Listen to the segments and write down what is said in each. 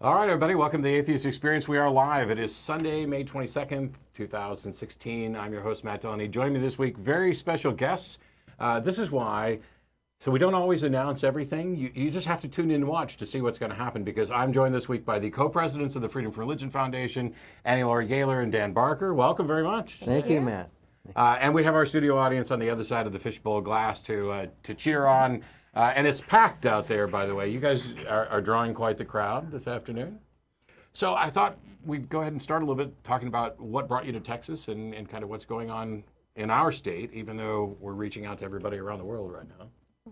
All right, everybody, welcome to the Atheist Experience. We are live. It is Sunday, May 22nd, 2016. I'm your host, Matt Dillahunty. Joining me this week, very special guests. This is why, so we don't always announce everything. You just have to tune in and watch to see what's going to happen, because I'm joined this week by the co-presidents of the Freedom from Religion Foundation, Laurie Gaylor and Dan Barker. Welcome very much. Thank you, Matt. And we have our studio audience on the other side of the fishbowl glass to cheer on. And it's packed out there, by the way. You guys are drawing quite the crowd this afternoon. So I thought we'd go ahead and start a little bit talking about what brought you to Texas and kind of what's going on in our state, even though we're reaching out to everybody around the world right now.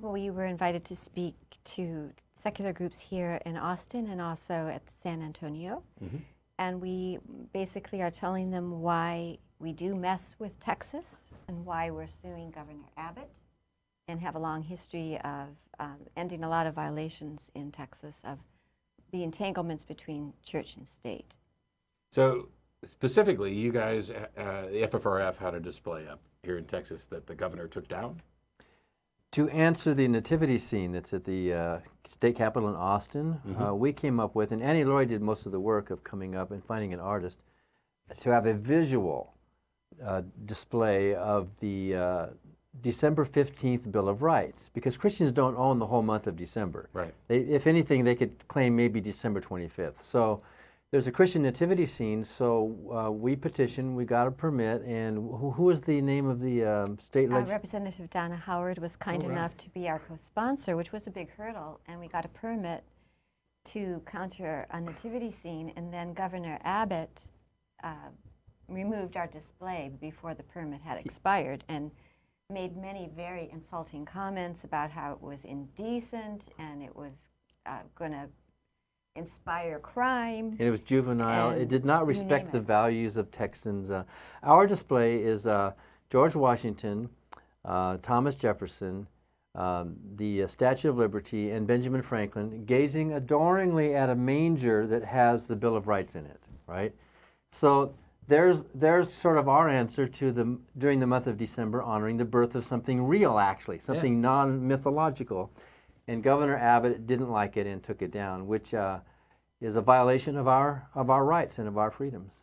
We were invited to speak to secular groups here in Austin and also at San Antonio. Mm-hmm. And we basically are telling them why we do mess with Texas and why we're suing Governor Abbott, and have a long history of ending a lot of violations in Texas of the entanglements between church and state. So specifically, you guys, the FFRF had a display up here in Texas that the governor took down? To answer the nativity scene that's at the state capitol in Austin, mm-hmm. We came up with, and Laurie did most of the work of coming up and finding an artist, to have a visual display of the December 15th Bill of Rights, because Christians don't own the whole month of December. Right. If anything, they could claim maybe December 25th. So there's a Christian nativity scene, so we petitioned, we got a permit, and who is the name of the state legislature? Representative Donna Howard was kind enough to be our co-sponsor, which was a big hurdle, and we got a permit to counter a nativity scene, and then Governor Abbott removed our display before the permit had expired, and made many very insulting comments about how it was indecent and it was going to inspire crime. And it was juvenile. It did not respect the values of Texans. Our display is George Washington, Thomas Jefferson, the Statue of Liberty, and Benjamin Franklin gazing adoringly at a manger that has the Bill of Rights in it, right? So there's sort of our answer to during the month of December, honoring the birth of something real, actually, something non-mythological. And Governor Abbott didn't like it and took it down, which is a violation of our rights and of our freedoms.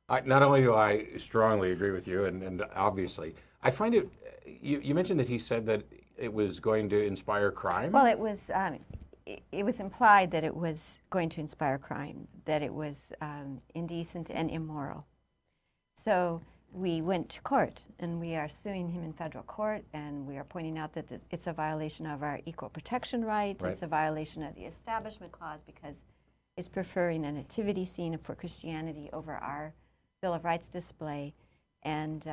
Not only do I strongly agree with you, and obviously, I find it, you mentioned that he said that it was going to inspire crime? Well, it was implied that it was going to inspire crime, that it was indecent and immoral. So we went to court, and we are suing him in federal court, and we are pointing out that it's a violation of our equal protection rights. Right. It's a violation of the Establishment Clause because it's preferring a nativity scene for Christianity over our Bill of Rights display, and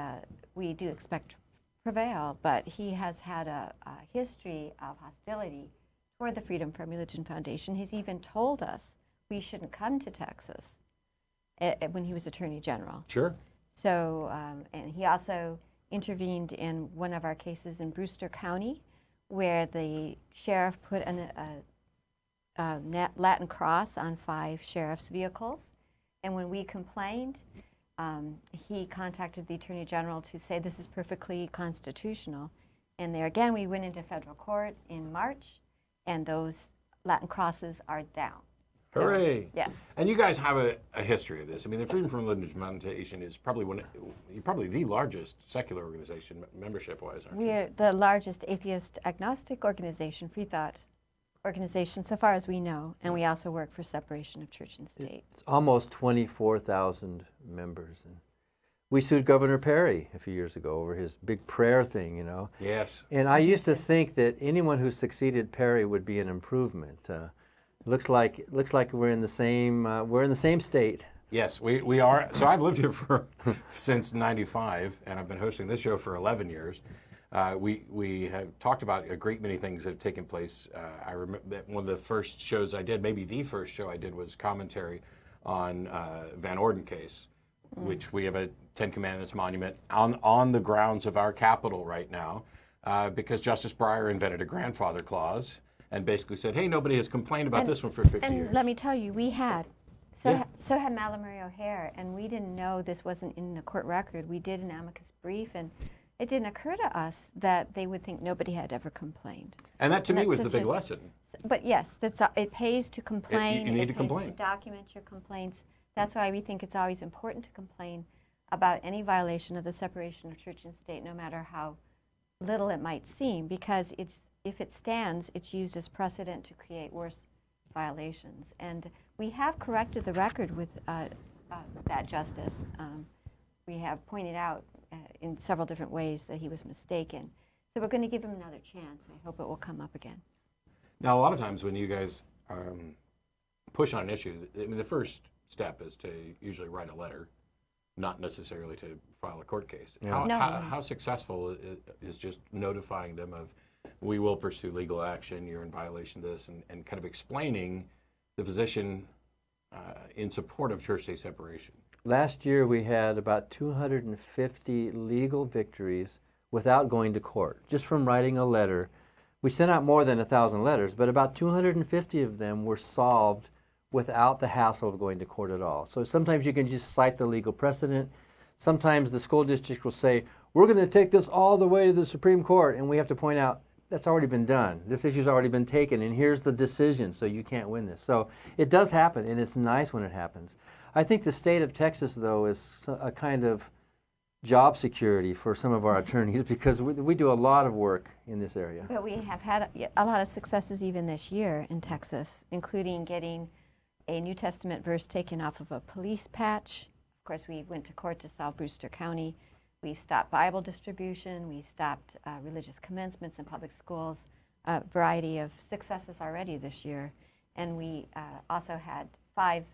we do expect to prevail, but he has had a history of hostility toward the Freedom from Religion Foundation. He's even told us we shouldn't come to Texas when he was Attorney General. Sure. So, and he also intervened in one of our cases in Brewster County, where the sheriff put a Latin cross on 5 sheriff's vehicles. And when we complained, he contacted the Attorney General to say this is perfectly constitutional. And there again, we went into federal court in March, and those Latin crosses are down. Hooray! So, yes. And you guys have a history of this. I mean, the Freedom from Religion Foundation is probably probably the largest secular organization membership-wise, aren't you? We're the largest atheist agnostic organization, free thought organization, so far as we know, and we also work for separation of church and state. It's almost 24,000 members. And we sued Governor Perry a few years ago over his big prayer thing, you know. Yes. And I used to think that anyone who succeeded Perry would be an improvement. Looks like we're in the same state. Yes, we are. So I've lived here since '95, and I've been hosting this show for 11 years. We have talked about a great many things that have taken place. I remember that one of the first shows I did, maybe the first show I did, was commentary on Van Orden case, which we have a Ten Commandments monument on the grounds of our Capitol right now, because Justice Breyer invented a grandfather clause and basically said, hey, nobody has complained about this one for 50 years. And let me tell you, we had. So had Mallory O'Hare, and we didn't know this wasn't in the court record. We did an amicus brief, and it didn't occur to us that they would think nobody had ever complained. And that to And me that's was the such big a- lesson. But yes, it pays to complain. you need to pays complain. to document your complaints. That's why we think it's always important to complain about any violation of the separation of church and state, no matter how little it might seem, because if it stands, it's used as precedent to create worse violations. And we have corrected the record with that justice. We have pointed out in several different ways that he was mistaken. So we're going to give him another chance. I hope it will come up again. Now, a lot of times when you guys push on an issue, I mean, the first step is to usually write a letter, not necessarily to file a court case. Yeah. How successful is just notifying them of, we will pursue legal action, you're in violation of this, and kind of explaining the position in support of church-state separation? Last year we had about 250 legal victories without going to court, just from writing a letter. We sent out more than 1,000 letters, but about 250 of them were solved without the hassle of going to court at all. So sometimes you can just cite the legal precedent. Sometimes the school district will say, we're going to take this all the way to the Supreme Court, and we have to point out, that's already been done. This issue's already been taken, and here's the decision, so you can't win this. So it does happen, and it's nice when it happens. I think the state of Texas, though, is a kind of job security for some of our attorneys, because we do a lot of work in this area. But we have had a lot of successes even this year in Texas, including getting a New Testament verse taken off of a police patch. Of course, we went to court to solve Brewster County. We've stopped Bible distribution. We stopped religious commencements in public schools. A variety of successes already this year. And we also had 5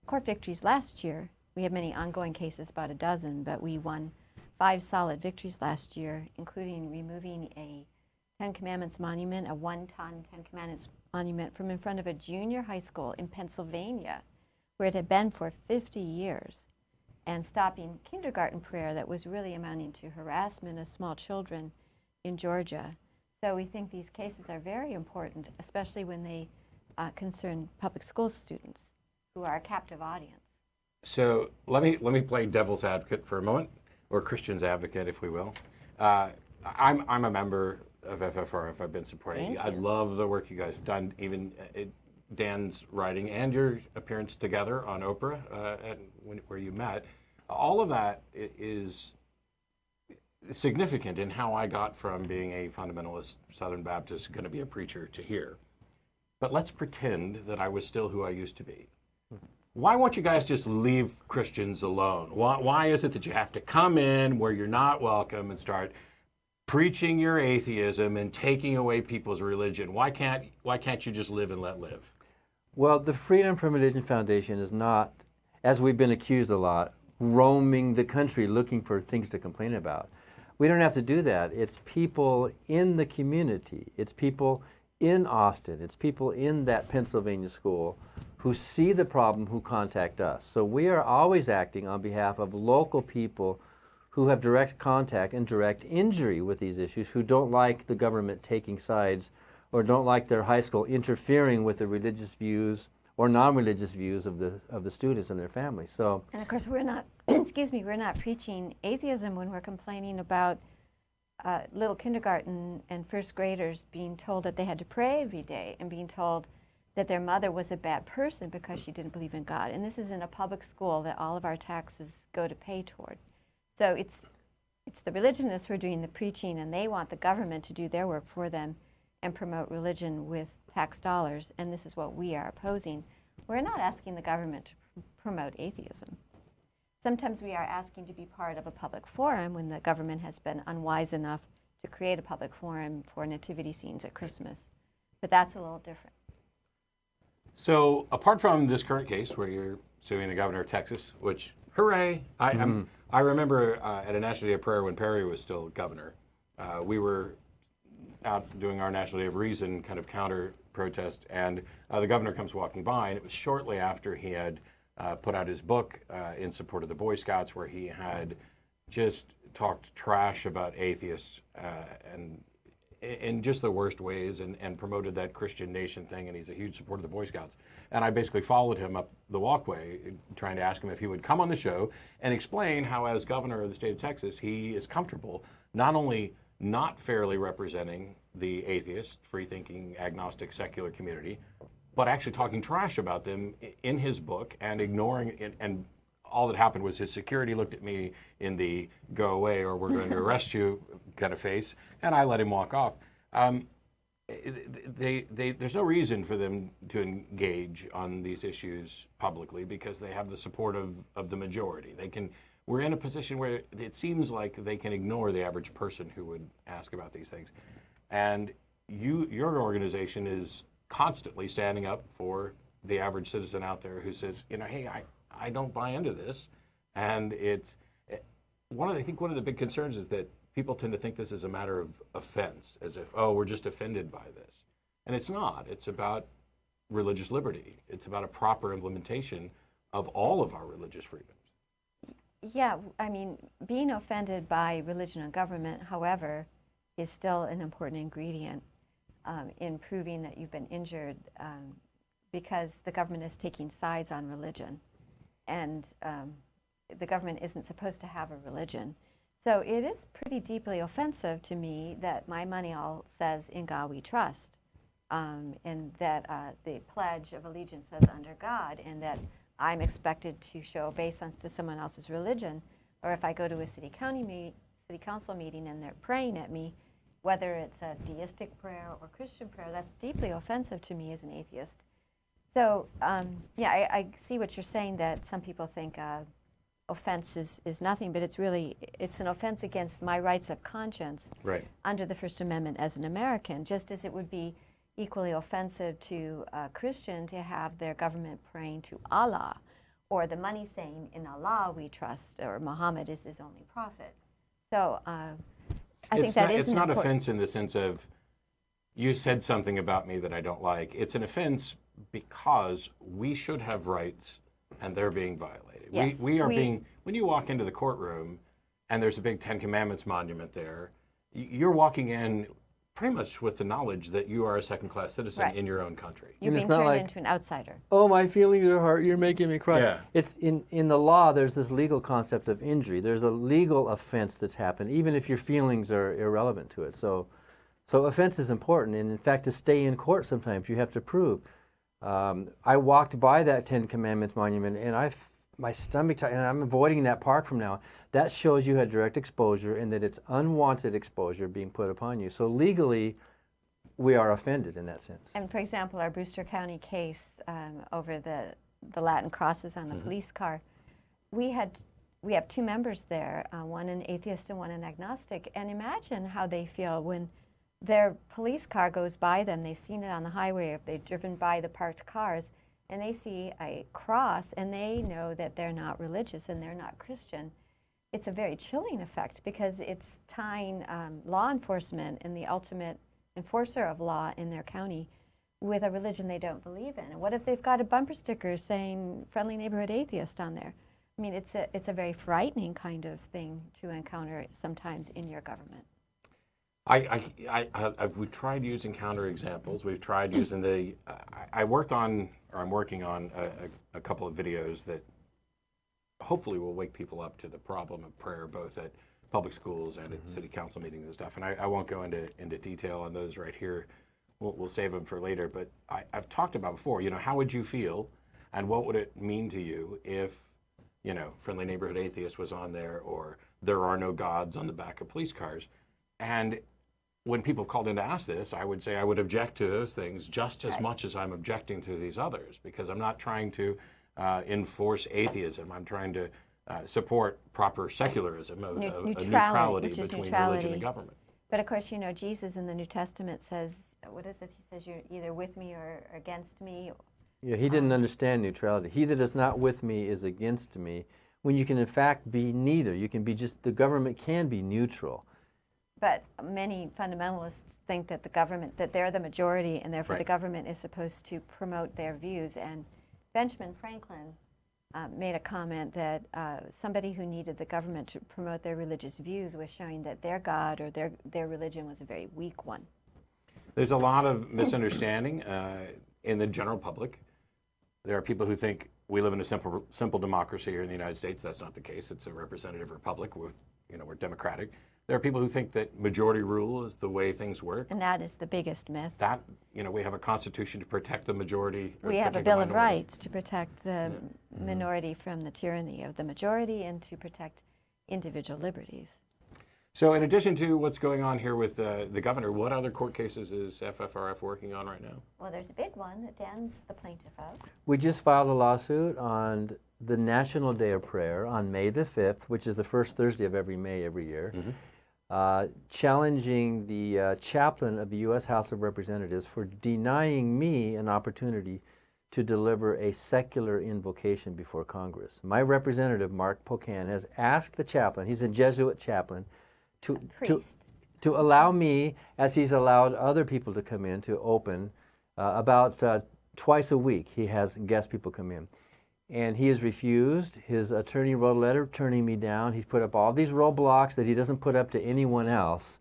court victories last year. We have many ongoing cases, about a dozen, but we won 5 solid victories last year, including removing a 10 Commandments monument, a 1-ton 10 Commandments monument from in front of a junior high school in Pennsylvania, where it had been for 50 years, and stopping kindergarten prayer that was really amounting to harassment of small children in Georgia. So we think these cases are very important, especially when they concern public school students, who are a captive audience. So let me play devil's advocate for a moment, or Christian's advocate, if we will. I'm a member of FFRF. I've been supporting you. I love the work you guys have done, even Dan's writing and your appearance together on Oprah, where you met. All of that is significant in how I got from being a fundamentalist Southern Baptist, going to be a preacher, to here. But let's pretend that I was still who I used to be. Why won't you guys just leave Christians alone? Why is it that you have to come in where you're not welcome and start preaching your atheism and taking away people's religion? Why can't you just live and let live? Well, the Freedom from Religion Foundation is not, as we've been accused a lot, roaming the country looking for things to complain about. We don't have to do that. It's people in the community. It's people in Austin. It's people in that Pennsylvania school who see the problem, who contact us. So we are always acting on behalf of local people who have direct contact and direct injury with these issues, who don't like the government taking sides or don't like their high school interfering with the religious views or non-religious views of the students and their families. So, and of course, we're not, we're not preaching atheism when we're complaining about little kindergarten and first graders being told that they had to pray every day and being told that their mother was a bad person because she didn't believe in God. And this is in a public school that all of our taxes go to pay toward. So it's the religionists who are doing the preaching, and they want the government to do their work for them and promote religion with tax dollars, and this is what we are opposing. We're not asking the government to promote atheism. Sometimes we are asking to be part of a public forum when the government has been unwise enough to create a public forum for nativity scenes at Christmas. But that's a little different. So apart from this current case where you're suing the governor of Texas, which, hooray, I remember at a National Day of Prayer when Perry was still governor, we were out doing our National Day of Reason kind of counter protest, and the governor comes walking by, and it was shortly after he had put out his book in support of the Boy Scouts, where he had just talked trash about atheists, and in just the worst ways and promoted that Christian nation thing, and he's a huge supporter of the Boy Scouts. And I basically followed him up the walkway trying to ask him if he would come on the show and explain how, as governor of the state of Texas, he is comfortable not only not fairly representing the atheist, free-thinking, agnostic, secular community, but actually talking trash about them in his book and ignoring it. And all that happened was his security looked at me in the go away or we're going to arrest you kind of face, and I let him walk off. There's no reason for them to engage on these issues publicly because they have the support of the majority. We're in a position where it seems like they can ignore the average person who would ask about these things. And your organization is constantly standing up for the average citizen out there who says, hey, I don't buy into this. And I think one of the big concerns is that people tend to think this is a matter of offense, as if, we're just offended by this. And it's not. It's about religious liberty. It's about a proper implementation of all of our religious freedoms. Yeah, I mean, being offended by religion and government, however, is still an important ingredient in proving that you've been injured because the government is taking sides on religion. And the government isn't supposed to have a religion. So it is pretty deeply offensive to me that my money all says, "In God we trust," and that the Pledge of Allegiance says, "Under God," and that I'm expected to show obeisance to someone else's religion. Or if I go to a city council meeting and they're praying at me, whether it's a deistic prayer or Christian prayer, that's deeply offensive to me as an atheist. So, I see what you're saying, that some people think offense is nothing, but it's an offense against my rights of conscience under the First Amendment as an American, just as it would be equally offensive to a Christian to have their government praying to Allah, or the money saying, "In Allah we trust," or Muhammad is his only prophet. So I think that is it's not offense in the sense of you said something about me that I don't like. It's an offense because we should have rights and they're being violated. Yes, when you walk into the courtroom and there's a big Ten Commandments monument there, you're walking in pretty much with the knowledge that you are a second-class citizen in your own country. You're being turned into an outsider. Oh, my feelings are hurt, you're making me cry. Yeah. It's in the law, there's this legal concept of injury. There's a legal offense that's happened, even if your feelings are irrelevant to it. So offense is important, and in fact, to stay in court sometimes you have to prove. I walked by that Ten Commandments monument, and my stomach tightened, and I'm avoiding that park from now. That shows you had direct exposure and that it's unwanted exposure being put upon you. So legally, we are offended in that sense. And for example, our Brewster County case over the Latin crosses on the police car, we have two members there, one an atheist and one an agnostic, and imagine how they feel when their police car goes by them. They've seen it on the highway, if they've driven by the parked cars, and they see a cross, and they know that they're not religious and they're not Christian. It's a very chilling effect because it's tying law enforcement and the ultimate enforcer of law in their county with a religion they don't believe in. And what if they've got a bumper sticker saying "Friendly Neighborhood Atheist" on there? I mean, it's a very frightening kind of thing to encounter sometimes in your government. We've tried using counterexamples. We've tried using I'm working on a couple of videos that hopefully will wake people up to the problem of prayer, both at public schools and at city council meetings and stuff. And I won't go into detail on those right here. We'll save them for later. But I've talked about before, how would you feel and what would it mean to you if, Friendly Neighborhood Atheist was on there, or "There are no gods" on the back of police cars. And when people called in to ask this, I would say I would object to those things just as much as I'm objecting to these others, because I'm not trying to enforce atheism. I'm trying to support proper secularism, a neutrality between religion and government. But of course, Jesus in the New Testament says, what is it? He says, "You're either with me or against me." Yeah, he didn't understand neutrality. "He that is not with me is against me," when you can in fact be neither. You can be the government can be neutral. But many fundamentalists think that that they're the majority, and therefore the government is supposed to promote their views. And Benjamin Franklin made a comment that somebody who needed the government to promote their religious views was showing that their God or their religion was a very weak one. There's a lot of misunderstanding in the general public. There are people who think we live in a simple democracy here in the United States. That's not the case. It's a representative republic. We're democratic. There are people who think that majority rule is the way things work. And that is the biggest myth. That, we have a constitution to protect the majority. We have a Bill of Rights to protect the minority from the tyranny of the majority and to protect individual liberties. So in addition to what's going on here with the governor, what other court cases is FFRF working on right now? Well, there's a big one that Dan's the plaintiff of. We just filed a lawsuit on the National Day of Prayer on May the 5th, which is the first Thursday of every May every year, challenging the chaplain of the U.S. House of Representatives for denying me an opportunity to deliver a secular invocation before Congress. My representative, Mark Pocan, has asked the chaplain, he's a Jesuit chaplain, to allow me, as he's allowed other people to come in, to open about twice a week. He has guest people come in. And he has refused. His attorney wrote a letter turning me down. He's put up all these roadblocks that he doesn't put up to anyone else.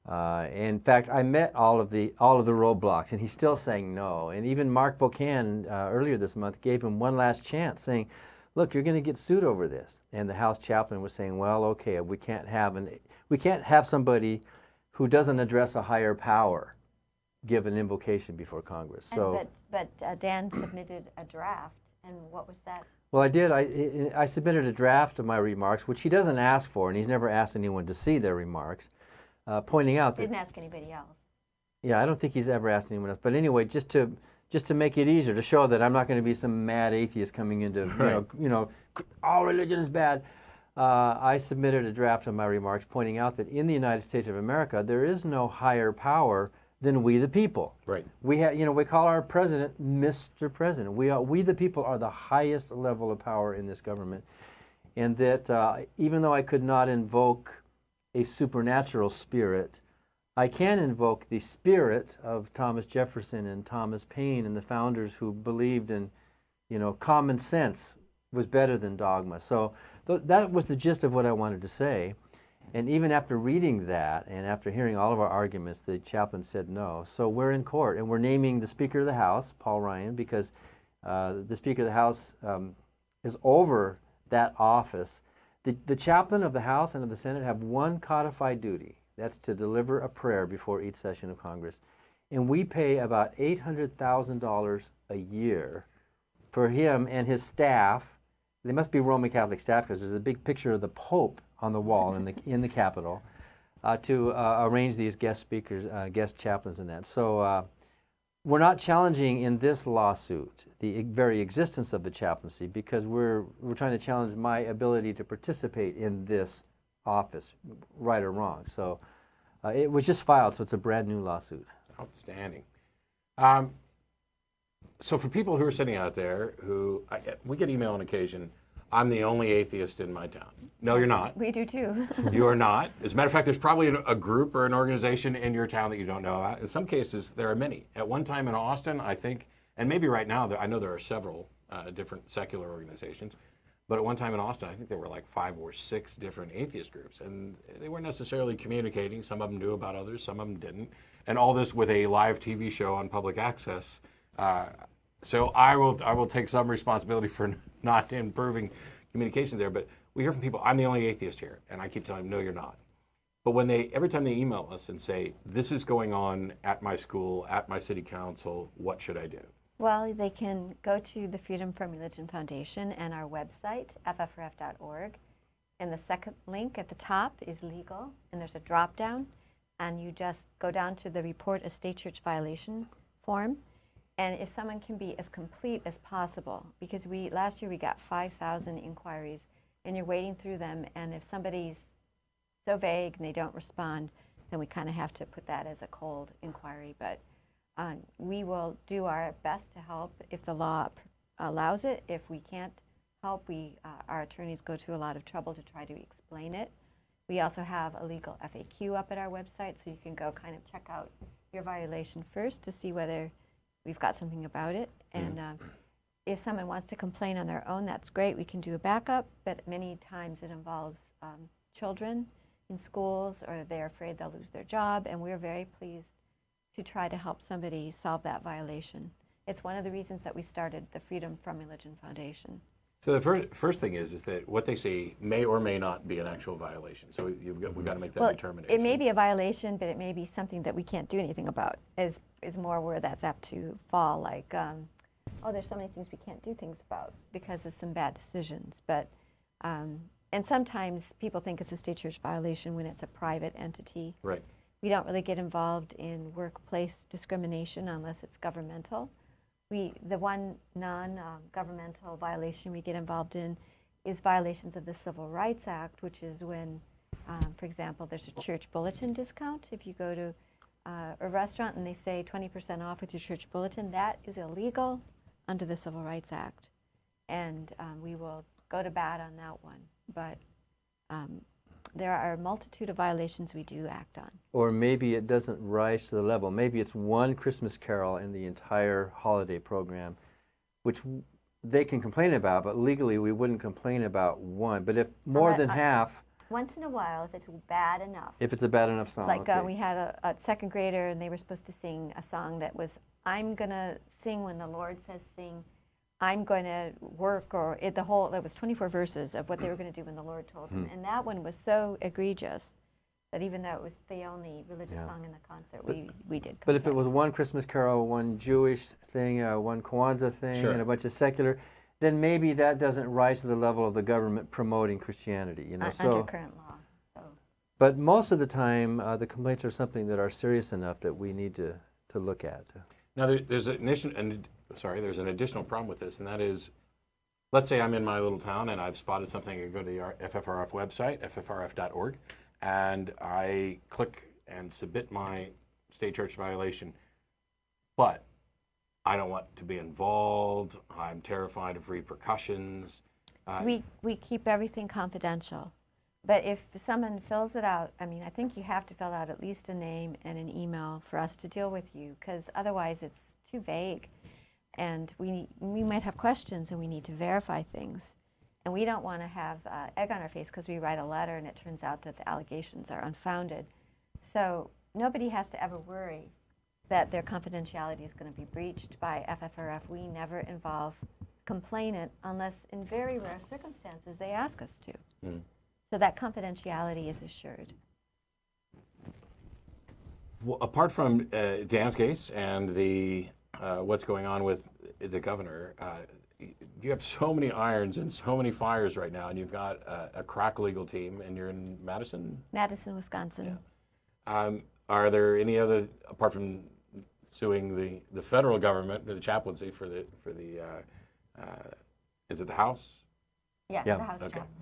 In fact, I met all of the roadblocks, and he's still saying no. And even Mark Pocan earlier this month gave him one last chance, saying, "Look, you're going to get sued over this." And the House chaplain was saying, "Well, okay, we can't have somebody who doesn't address a higher power give an invocation before Congress." So, but Dan submitted a draft, and what was that? Well, I did. I submitted a draft of my remarks, which he doesn't ask for, and he's never asked anyone to see their remarks, pointing out that... Didn't ask anybody else. Yeah, I don't think he's ever asked anyone else. But anyway, just to make it easier, to show that I'm not going to be some mad atheist coming into, all religion is bad. I submitted a draft of my remarks pointing out that in the United States of America, there is no higher power than we the people. Right. We have, we call our president Mr. President. We the people are the highest level of power in this government, and that even though I could not invoke a supernatural spirit, I can invoke the spirit of Thomas Jefferson and Thomas Paine and the founders who believed in, common sense was better than dogma. So that was the gist of what I wanted to say. And even after reading that and after hearing all of our arguments, the chaplain said no. So we're in court, and we're naming the Speaker of the House, Paul Ryan, because the Speaker of the House is over that office. The chaplain of the House and of the Senate have one codified duty. That's to deliver a prayer before each session of Congress. And we pay about $800,000 a year for him and his staff. They must be Roman Catholic staff, because there's a big picture of the Pope on the wall in the Capitol, to arrange these guest speakers, guest chaplains and that. So we're not challenging in this lawsuit the very existence of the chaplaincy, because we're trying to challenge my ability to participate in this office, right or wrong. So it was just filed, so it's a brand new lawsuit. Outstanding. So for people who are sitting out there we get email on occasion, "I'm the only atheist in my town." No, you're not. We do too. You are not. As a matter of fact, there's probably a group or an organization in your town that you don't know about. In some cases, there are many. At one time in Austin, I think, and maybe right now, I know there are several different secular organizations, but at one time in Austin, I think there were like 5 or 6 different atheist groups, and they weren't necessarily communicating. Some of them knew about others, some of them didn't. And all this with a live TV show on public access. So I will take some responsibility for not improving communication there, but we hear from people, "I'm the only atheist here," and I keep telling them, "No, you're not." But when every time they email us and say, "This is going on at my school, at my city council, what should I do?" Well, they can go to the Freedom from Religion Foundation and our website, ffrf.org. And the second link at the top is legal, and there's a drop down, and you just go down to the report a state church violation form. And if someone can be as complete as possible, because last year we got 5,000 inquiries, and you're wading through them, and if somebody's so vague and they don't respond, then we kind of have to put that as a cold inquiry. But we will do our best to help if the law allows it. If we can't help, our attorneys go to a lot of trouble to try to explain it. We also have a legal FAQ up at our website, so you can go kind of check out your violation first to see whether we've got something about it. And if someone wants to complain on their own, that's great. We can do a backup, but many times it involves children in schools, or they're afraid they'll lose their job, and we're very pleased to try to help somebody solve that violation. It's one of the reasons that we started the Freedom from Religion Foundation. So the first thing is that what they say may or may not be an actual violation. So we've got to make that determination. It may be a violation, but it may be something that we can't do anything about. Is more where that's apt to fall. Like, oh, there's so many things we can't do things about because of some bad decisions. But and sometimes people think it's a state church violation when it's a private entity. Right. We don't really get involved in workplace discrimination unless it's governmental. The one non-governmental violation we get involved in is violations of the Civil Rights Act, which is when, for example, there's a church bulletin discount. If you go to a restaurant and they say 20% off with your church bulletin, that is illegal under the Civil Rights Act. And we will go to bat on that one. But there are a multitude of violations we do act on. Or maybe it doesn't rise to the level. Maybe it's one Christmas carol in the entire holiday program, which they can complain about, but legally we wouldn't complain about one. But if more than half... Once in a while, if it's bad enough. If it's a bad enough song, Like okay. we had a second grader, and they were supposed to sing a song that was, I'm going to sing when the Lord says sing. I'm going to work, or there was 24 verses of what they were going to do when the Lord told them. And that one was so egregious that even though it was the only religious song in the concert, we did. But if it was one Christmas carol, one Jewish thing, one Kwanzaa thing, and a bunch of secular, then maybe that doesn't rise to the level of the government promoting Christianity. You know, under current law. So. But most of the time, the complaints are something that are serious enough that we need to look at. Now, there's an additional problem with this, and that is, let's say I'm in my little town and I've spotted something. I go to the FFRF website, ffrf.org, and I click and submit my state church violation, but I don't want to be involved. I'm terrified of repercussions. We keep everything confidential. But if someone fills it out, I mean, I think you have to fill out at least a name and an email for us to deal with you, because otherwise it's too vague. And we might have questions, and we need to verify things. And we don't want to have egg on our face because we write a letter and it turns out that the allegations are unfounded. So nobody has to ever worry that their confidentiality is going to be breached by FFRF. We never involve complainant unless in very rare circumstances they ask us to. Mm. So that confidentiality is assured. Well, apart from Dan's case and the what's going on with the governor, you have so many irons and so many fires right now, and you've got a crack legal team, and you're in Madison? Madison, Wisconsin. Yeah. Are there any other, apart from suing the federal government, the chaplaincy for the is it the House? Yeah, the House okay. chaplain.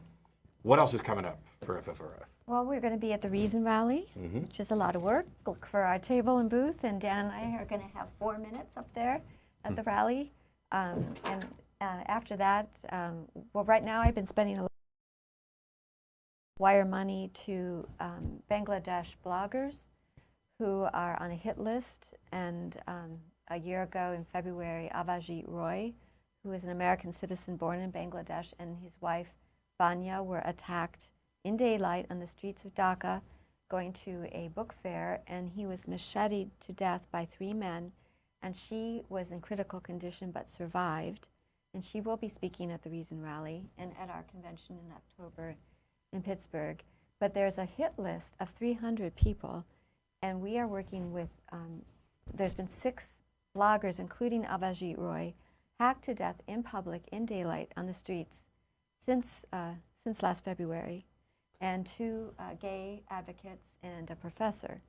What else is coming up for FFRF? Well, we're going to be at the Reason Rally, which is a lot of work. Look for our table and booth, and Dan and I are going to have 4 minutes up there at the rally. And after that, well, right now I've been spending a lot wire money to Bangladesh bloggers who are on a hit list. And a year ago in February, Avajit Roy, who is an American citizen born in Bangladesh, and his wife, Vanya, were attacked in daylight on the streets of Dhaka going to a book fair, and he was macheted to death by 3 men, and she was in critical condition but survived. And she will be speaking at the Reason Rally and at our convention in October in Pittsburgh. But there's a hit list of 300 people, and we are working with, there's been 6 bloggers, including Avajit Roy, hacked to death in public in daylight on the streets since last February, and 2 gay advocates and a professor.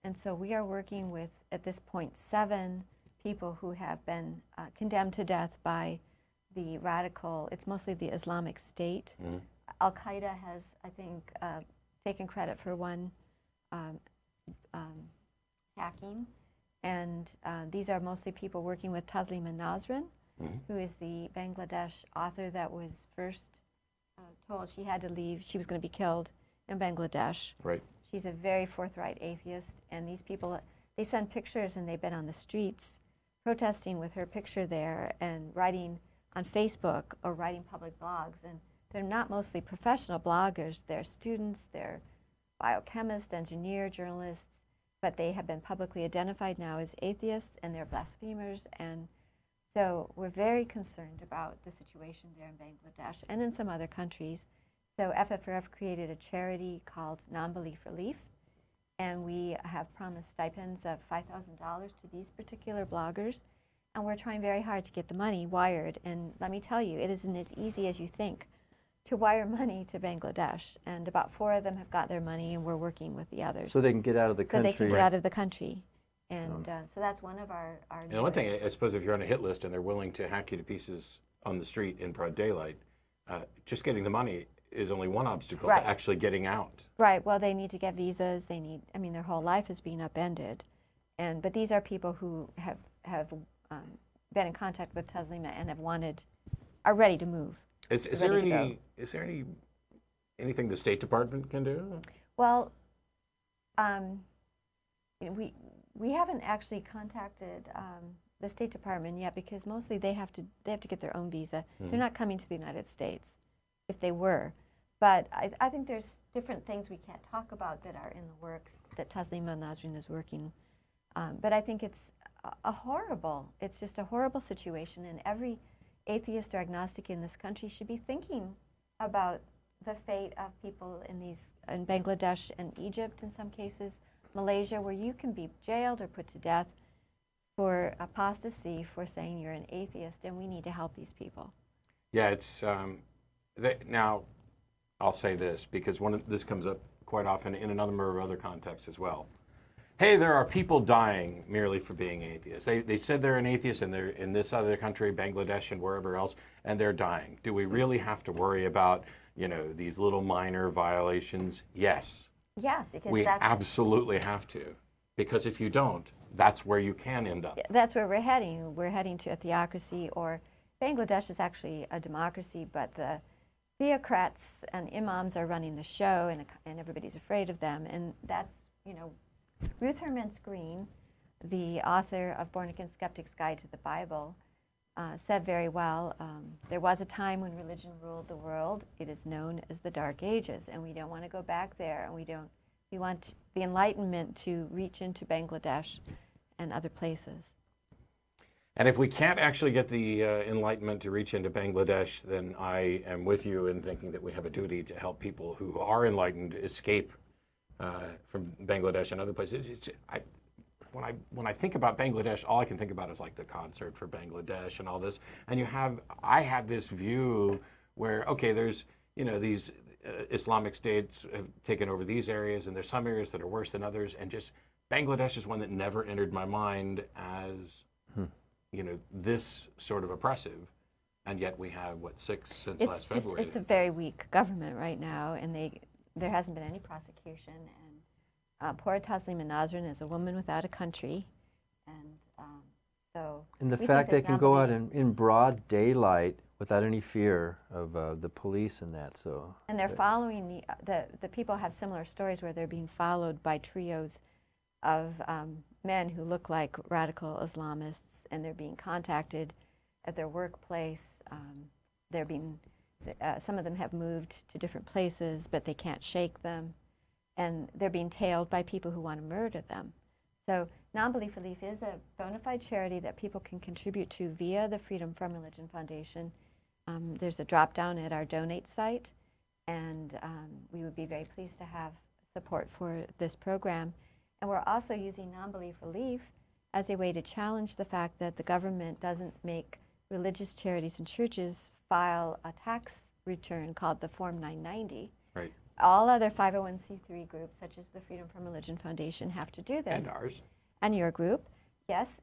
And so we are working with, at this point, 7 people who have been condemned to death by the radical, it's mostly the Islamic State. Mm-hmm. Al-Qaeda has, I think, taken credit for one hacking. And these are mostly people working with Taslima Nasrin, who is the Bangladesh author that was first told she had to leave. She was going to be killed in Bangladesh. Right. She's a very forthright atheist. And these people, they send pictures, and they've been on the streets protesting with her picture there and writing on Facebook or writing public blogs. And they're not mostly professional bloggers. They're students, they're biochemists, engineer, journalists, but they have been publicly identified now as atheists, and they're blasphemers. And so we're very concerned about the situation there in Bangladesh and in some other countries. So FFRF created a charity called Non-Belief Relief, and we have promised stipends of $5,000 to these particular bloggers, and we're trying very hard to get the money wired. And let me tell you, it isn't as easy as you think to wire money to Bangladesh, and about 4 of them have got their money, and we're working with the others. So they can get out of the country. So they can get out of the country. And so that's one of our And one thing, I suppose, if you're on a hit list and they're willing to hack you to pieces on the street in broad daylight, just getting the money is only one obstacle to actually getting out. Right. Well, they need to get visas. They need, I mean, their whole life is being upended. But these are people who have been in contact with Taslima and are ready to move. Is there anything the State Department can do? Well, we haven't actually contacted the State Department yet, because mostly they have to get their own visa. They're not coming to the United States, if they were. But I think there's different things we can't talk about that are in the works that Taslima Nasrin is working. But I think it's it's just a horrible situation, and every atheist or agnostic in this country should be thinking about the fate of people in Bangladesh and Egypt in some cases, Malaysia, where you can be jailed or put to death for apostasy for saying you're an atheist, and we need to help these people. Yeah, it's now I'll say this, because this comes up quite often in a number of other contexts as well. Hey, there are people dying merely for being atheists. They said they're an atheist, and they're in this other country, Bangladesh and wherever else, and they're dying. Do we really have to worry about, these little minor violations? Yes. Yeah, because we absolutely have to. Because if you don't, that's where you can end up. That's where we're heading. We're heading to a theocracy, or Bangladesh is actually a democracy, but the theocrats and imams are running the show, and everybody's afraid of them. And that's, Ruth Hermance Green, the author of Born Again Skeptic's Guide to the Bible, said very well, there was a time when religion ruled the world. It is known as the Dark Ages, and we don't want to go back there, and we want the Enlightenment to reach into Bangladesh and other places. And if we can't actually get the Enlightenment to reach into Bangladesh, then I am with you in thinking that we have a duty to help people who are enlightened escape from Bangladesh and other places. When I think about Bangladesh, all I can think about is like the concert for Bangladesh and all this. And I had this view where, okay, there's, these Islamic states have taken over these areas, and there's some areas that are worse than others. And just Bangladesh is one that never entered my mind as, this sort of oppressive. And yet we have, 6 since last February? It's a very weak government right now, and there hasn't been any prosecution. And poor Taslima Nasrin is a woman without a country. And the fact they can go out in broad daylight without any fear of the police and that. So. And they're following the people have similar stories where they're being followed by trios of men who look like radical Islamists, and they're being contacted at their workplace. Some of them have moved to different places, but they can't shake them, and they're being tailed by people who want to murder them. So Non-Belief Relief is a bona fide charity that people can contribute to via the Freedom from Religion Foundation. There's a drop-down at our donate site, and we would be very pleased to have support for this program. And we're also using Non-Belief Relief as a way to challenge the fact that the government doesn't make religious charities and churches file a tax return called the Form 990. Right. All other 501c3 groups, such as the Freedom from Religion Foundation, have to do this. And ours. And your group, yes.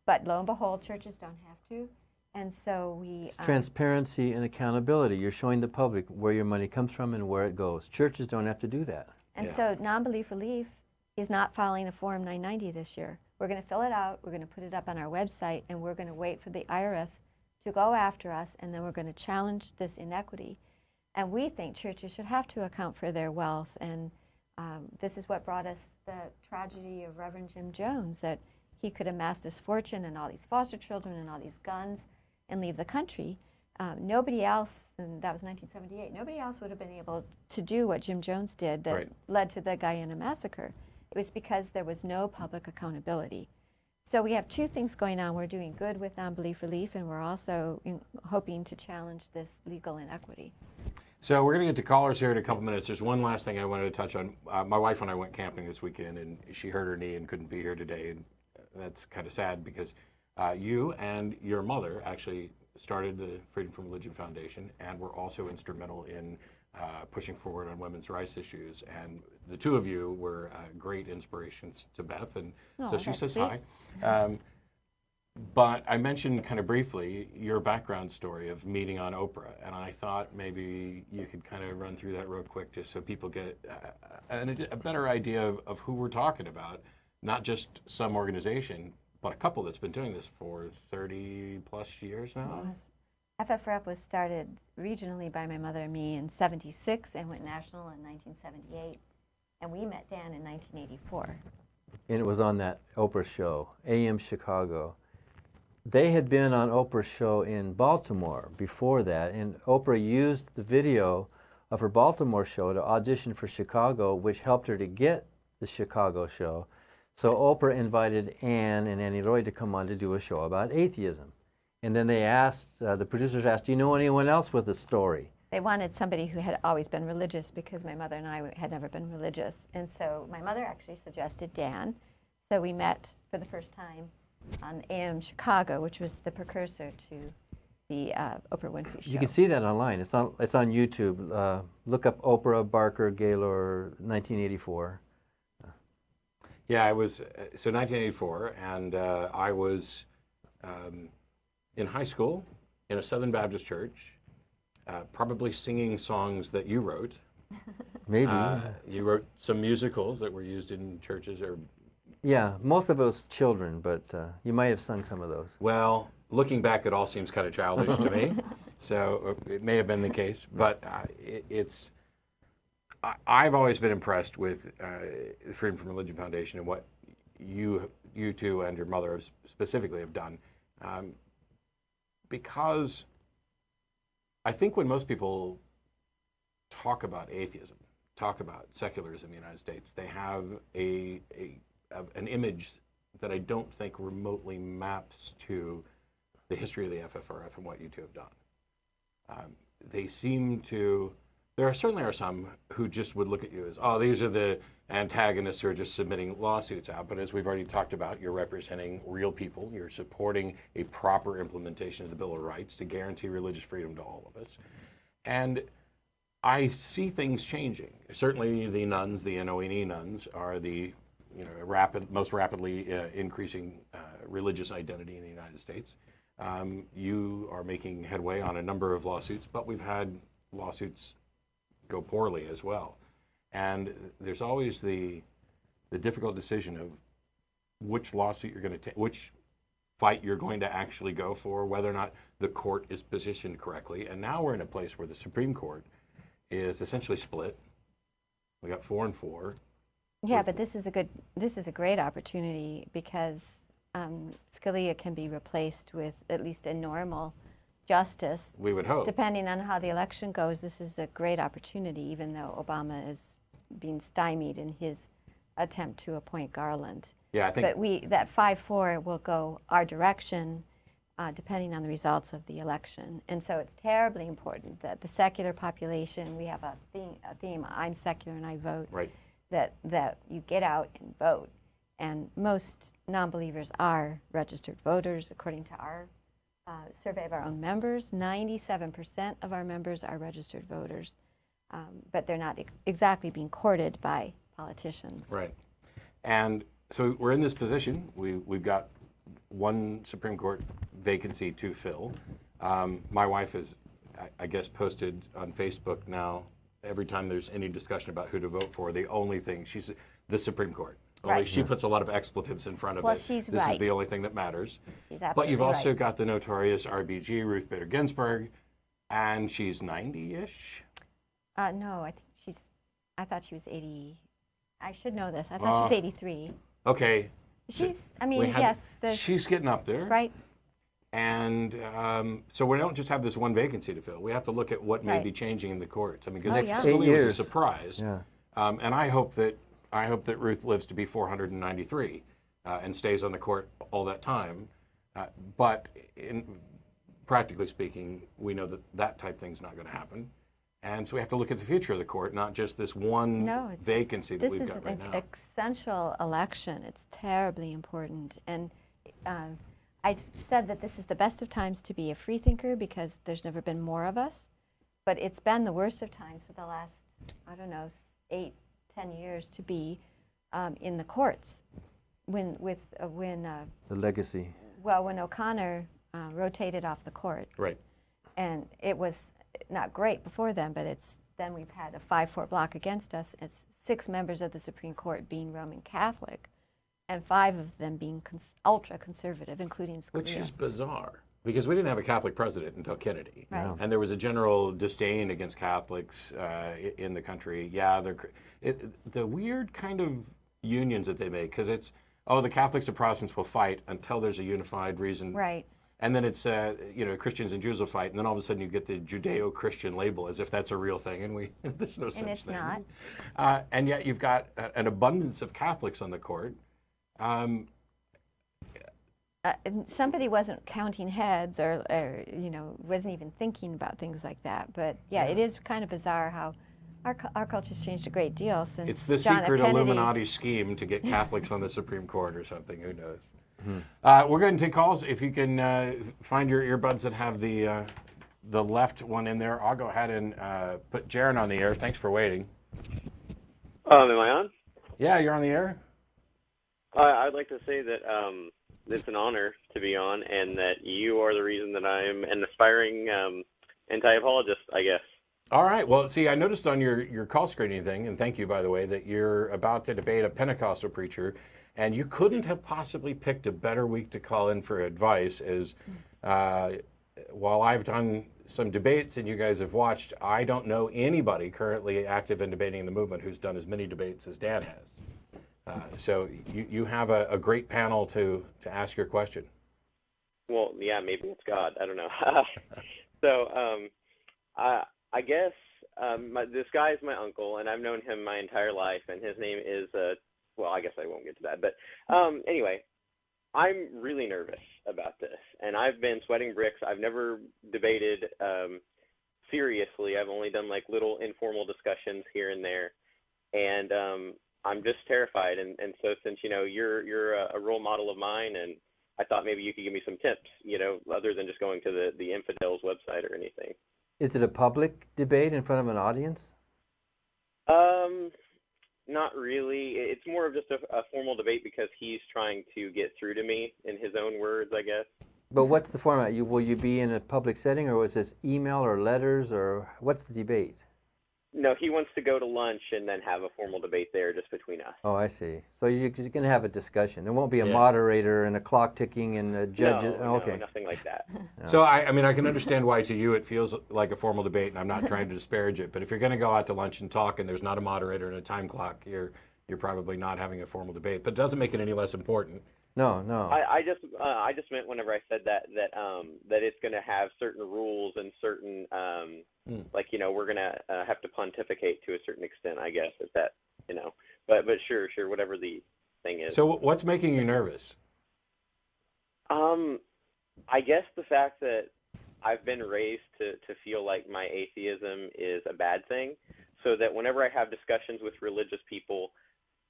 But lo and behold, churches don't have to. And so it's transparency and accountability. You're showing the public where your money comes from and where it goes. Churches don't have to do that. And so Non-Belief Relief is not filing a Form 990 this year. We're going to fill it out, we're going to put it up on our website, and we're going to wait for the IRS to go after us, and then we're going to challenge this inequity. And we think churches should have to account for their wealth, and this is what brought us the tragedy of Reverend Jim Jones, that he could amass this fortune and all these foster children and all these guns, and leave the country, nobody else, and that was 1978, nobody else would have been able to do what Jim Jones did that Right. led to the Guyana massacre. It was because there was no public accountability. So we have two things going on. We're doing good with non-belief relief, and we're also hoping to challenge this legal inequity. So we're going to get to callers here in a couple minutes. There's one last thing I wanted to touch on. My wife and I went camping this weekend, and she hurt her knee and couldn't be here today. And that's kind of sad because you and your mother actually started the Freedom from Religion Foundation and were also instrumental in pushing forward on women's rights issues. And the two of you were great inspirations to Beth, and so she that's says sweet. hi. But I mentioned kind of briefly your background story of meeting on Oprah, and I thought maybe you could kind of run through that real quick just so people get a better idea of who we're talking about, not just some organization, but a couple that's been doing this for 30 plus years now. FFRF was started regionally by my mother and me in '76 and went national in 1978. And we met Dan in 1984. And it was on that Oprah show, AM Chicago. They had been on Oprah's show in Baltimore before that, and Oprah used the video of her Baltimore show to audition for Chicago, which helped her to get the Chicago show. So Oprah invited Ann and Annie Lloyd to come on to do a show about atheism. And then they asked, the producers asked, do you know anyone else with a story? They wanted somebody who had always been religious because my mother and I had never been religious. And so my mother actually suggested Dan. So we met for the first time on AM Chicago, which was the precursor to the Oprah Winfrey show. You can see that online. It's on YouTube. Look up Oprah Barker Gaylor 1984. Yeah, I was, so 1984, and I was in high school in a Southern Baptist church, probably singing songs that you wrote. Maybe. You wrote some musicals that were used in churches, or Yeah, most of it was children, but you might have sung some of those. well, looking back, it all seems kind of childish to me. So it may have been the case, but I've always been impressed with the Freedom from Religion Foundation and what you two and your mother specifically have done, because I think when most people talk about atheism, talk about secularism in the United States, they have an image that I don't think remotely maps to the history of the FFRF and what you two have done. They seem to, there certainly are some who just would look at you as, oh, these are the antagonists who are just submitting lawsuits out. But as we've already talked about, you're representing real people. You're supporting a proper implementation of the Bill of Rights to guarantee religious freedom to all of us. And I see things changing. Certainly the nuns, the NONE nuns, are the most rapidly increasing religious identity in the United States. You are making headway on a number of lawsuits, but we've had lawsuits go poorly as well. And there's always the difficult decision of which lawsuit you're going to take, which fight you're going to actually go for, whether or not the court is positioned correctly. And now we're in a place where the Supreme Court is essentially split. We got 4 and 4. Yeah, but this is a great opportunity because Scalia can be replaced with at least a normal justice. We would hope. Depending on how the election goes, this is a great opportunity, even though Obama is being stymied in his attempt to appoint Garland. Yeah, I think. But that 5-4 will go our direction, depending on the results of the election. And so it's terribly important that the secular population, we have a theme, I'm secular and I vote. Right. That you get out and vote. And most non-believers are registered voters, according to our survey of our own members. 97% of our members are registered voters, but they're not exactly being courted by politicians. Right. And so we're in this position. We've got one Supreme Court vacancy to fill. My wife has, I guess, posted on Facebook now, every time there's any discussion about who to vote for, the only thing, she's the Supreme Court. Only Right. she puts a lot of expletives in front of Well, it. she's This is right. the only thing that matters. She's But you've absolutely also right. got the notorious RBG, Ruth Bader Ginsburg, and she's 90-ish. No, I thought she was 80. I should know this. I thought she was 83. Okay. She's, We had- yes. She's getting up there. Right. And so we don't just have this one vacancy to fill. We have to look at what may Right. be changing in the courts. I mean, because Oh, yeah. Scalia 8 was a years. surprise. Yeah. And I hope that Ruth lives to be 493 and stays on the court all that time. But practically speaking, we know that that type thing's not going to happen. And so we have to look at the future of the court, not just this one vacancy that we've got right now. This is an essential election. It's terribly important. And I said that this is the best of times to be a free thinker because there's never been more of us. But it's been the worst of times for the last, 8, 10 years to be in the courts. When The legacy. when O'Connor rotated off the court. Right. And it was not great before then, but then we've had a 5-4 block against us. It's 6 members of the Supreme Court being Roman Catholic, and 5 of them being ultra-conservative, including Scalia. Which is bizarre, because we didn't have a Catholic president until Kennedy. Right. Yeah. And there was a general disdain against Catholics in the country. Yeah, the weird kind of unions that they make, because it's, the Catholics and Protestants will fight until there's a unified reason. Right. And then it's, Christians and Jews will fight, and then all of a sudden you get the Judeo-Christian label as if that's a real thing, and there's no such thing. And it's not. And yet you've got an abundance of Catholics on the court. And somebody wasn't counting heads or wasn't even thinking about things like that. But yeah, it is kind of bizarre how our culture's changed a great deal since It's the John F. secret Kennedy. Illuminati scheme to get Catholics on the Supreme Court or something. Who knows? We're going to take calls. If you can find your earbuds that have the left one in there, I'll go ahead and put Jarin on the air. Thanks for waiting. Am I on? Yeah, you're on the air. I'd like to say that it's an honor to be on, and that you are the reason that I'm an aspiring anti-apologist, I guess. All right. Well, see, I noticed on your call screening thing, and thank you, by the way, that you're about to debate a Pentecostal preacher, and you couldn't have possibly picked a better week to call in for advice, as while I've done some debates and you guys have watched, I don't know anybody currently active in debating the movement who's done as many debates as Dan has. So you have a great panel to ask your question. Well, yeah, maybe it's God. I don't know. So I guess this guy is my uncle, and I've known him my entire life, and his name is, well, I guess I won't get to that. But anyway, I'm really nervous about this, and I've been sweating bricks. I've never debated seriously. I've only done like little informal discussions here and there, and I'm just terrified. And so since, you're a role model of mine, and I thought maybe you could give me some tips, other than just going to the Infidels website or anything. Is it a public debate in front of an audience? Not really. It's more of just a formal debate because he's trying to get through to me in his own words, I guess. But what's the format? Will you be in a public setting, or was this email or letters, or what's the debate? No, he wants to go to lunch and then have a formal debate there just between us. Oh, I see. So you're going to have a discussion. There won't be a moderator and a clock ticking and a judge. No, okay. Nothing like that. So, I mean, I can understand why to you it feels like a formal debate, and I'm not trying to disparage it, but if you're going to go out to lunch and talk and there's not a moderator and a time clock, you're probably not having a formal debate, but it doesn't make it any less important. No. I just meant whenever I said that it's going to have certain rules and certain we're going to have to pontificate to a certain extent, I guess, if that, but sure, whatever the thing is. So what's making you nervous? I guess the fact that I've been raised to feel like my atheism is a bad thing, so that whenever I have discussions with religious people,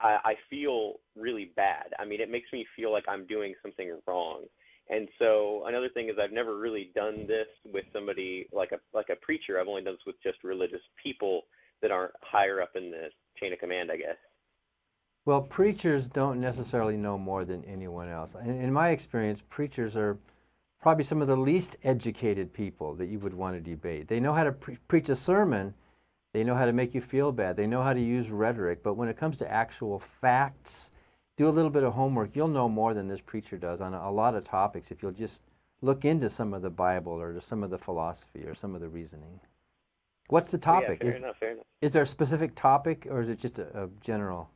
I feel really bad. I mean, it makes me feel like I'm doing something wrong. And so another thing is I've never really done this with somebody like a preacher. I've only done this with just religious people that aren't higher up in the chain of command, I guess. Well, preachers don't necessarily know more than anyone else. In my experience, preachers are probably some of the least educated people that you would want to debate. They know how to preach a sermon. They know how to make you feel bad. They know how to use rhetoric. But when it comes to actual facts, do a little bit of homework. You'll know more than this preacher does on a lot of topics if you'll just look into some of the Bible or some of the philosophy or some of the reasoning. What's the topic? Yeah, fair enough. Is there a specific topic, or is it just a general?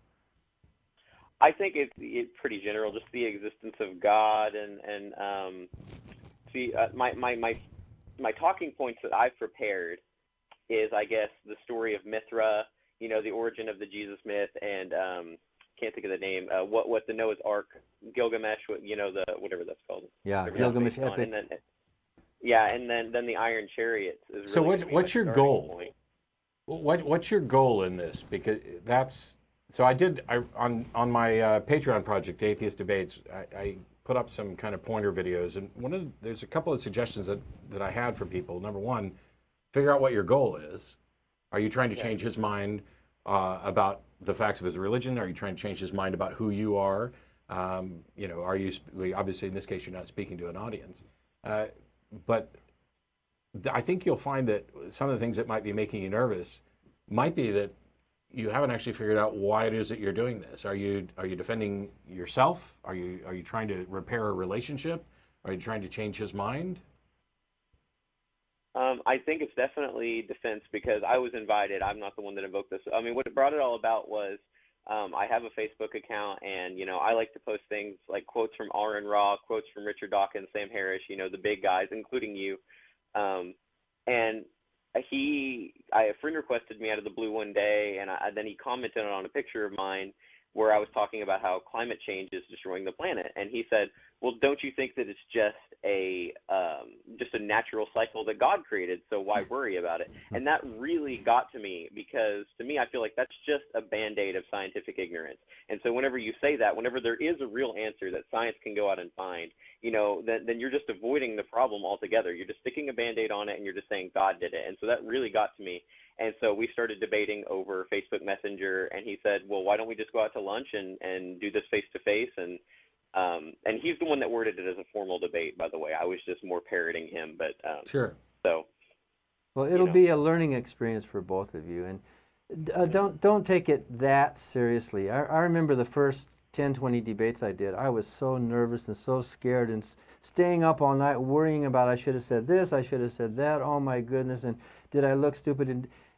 I think it's pretty general, just the existence of God and See, my talking points that I've prepared is, I guess, the story of Mithra, the origin of the Jesus myth, and can't think of the name. What the Noah's Ark, Gilgamesh, the whatever that's called. Yeah, Whatever Gilgamesh that's based on. epic. And then the Iron Chariots is So really for me what's my your starting goal? point. What's your goal in this? Because on my Patreon project, Atheist Debates, I put up some kind of pointer videos, and there's a couple of suggestions that I had for people. Number one, figure out what your goal is. Are you trying to change his mind about the facts of his religion? Are you trying to change his mind about who you are? Are you obviously in this case you're not speaking to an audience, but I think you'll find that some of the things that might be making you nervous might be that you haven't actually figured out why it is that you're doing this. Are you defending yourself? Are you trying to repair a relationship? Are you trying to change his mind? I think it's definitely defense because I was invited. I'm not the one that invoked this. I mean, what it brought it all about was I have a Facebook account, and I like to post things like quotes from Aaron Ra, quotes from Richard Dawkins, Sam Harris, the big guys, including you. And a friend requested me out of the blue one day, and then he commented on a picture of mine where I was talking about how climate change is destroying the planet, and he said, "Well, don't you think that it's just a natural cycle that God created? So why worry about it?" And that really got to me because to me, I feel like that's just a band-aid of scientific ignorance. And so whenever you say that, whenever there is a real answer that science can go out and find, then you're just avoiding the problem altogether. You're just sticking a Band-Aid on it, and you're just saying God did it. And so that really got to me. And so we started debating over Facebook Messenger, and he said, "Well, why don't we just go out to lunch and do this face-to-face?" And he's the one that worded it as a formal debate, by the way. I was just more parroting him. But Sure. So. Well, it'll be a learning experience for both of you, and don't take it that seriously. I remember the first 10, 20 debates I did. I was so nervous and so scared and staying up all night worrying about I should have said this, I should have said that, oh my goodness, and did I look stupid?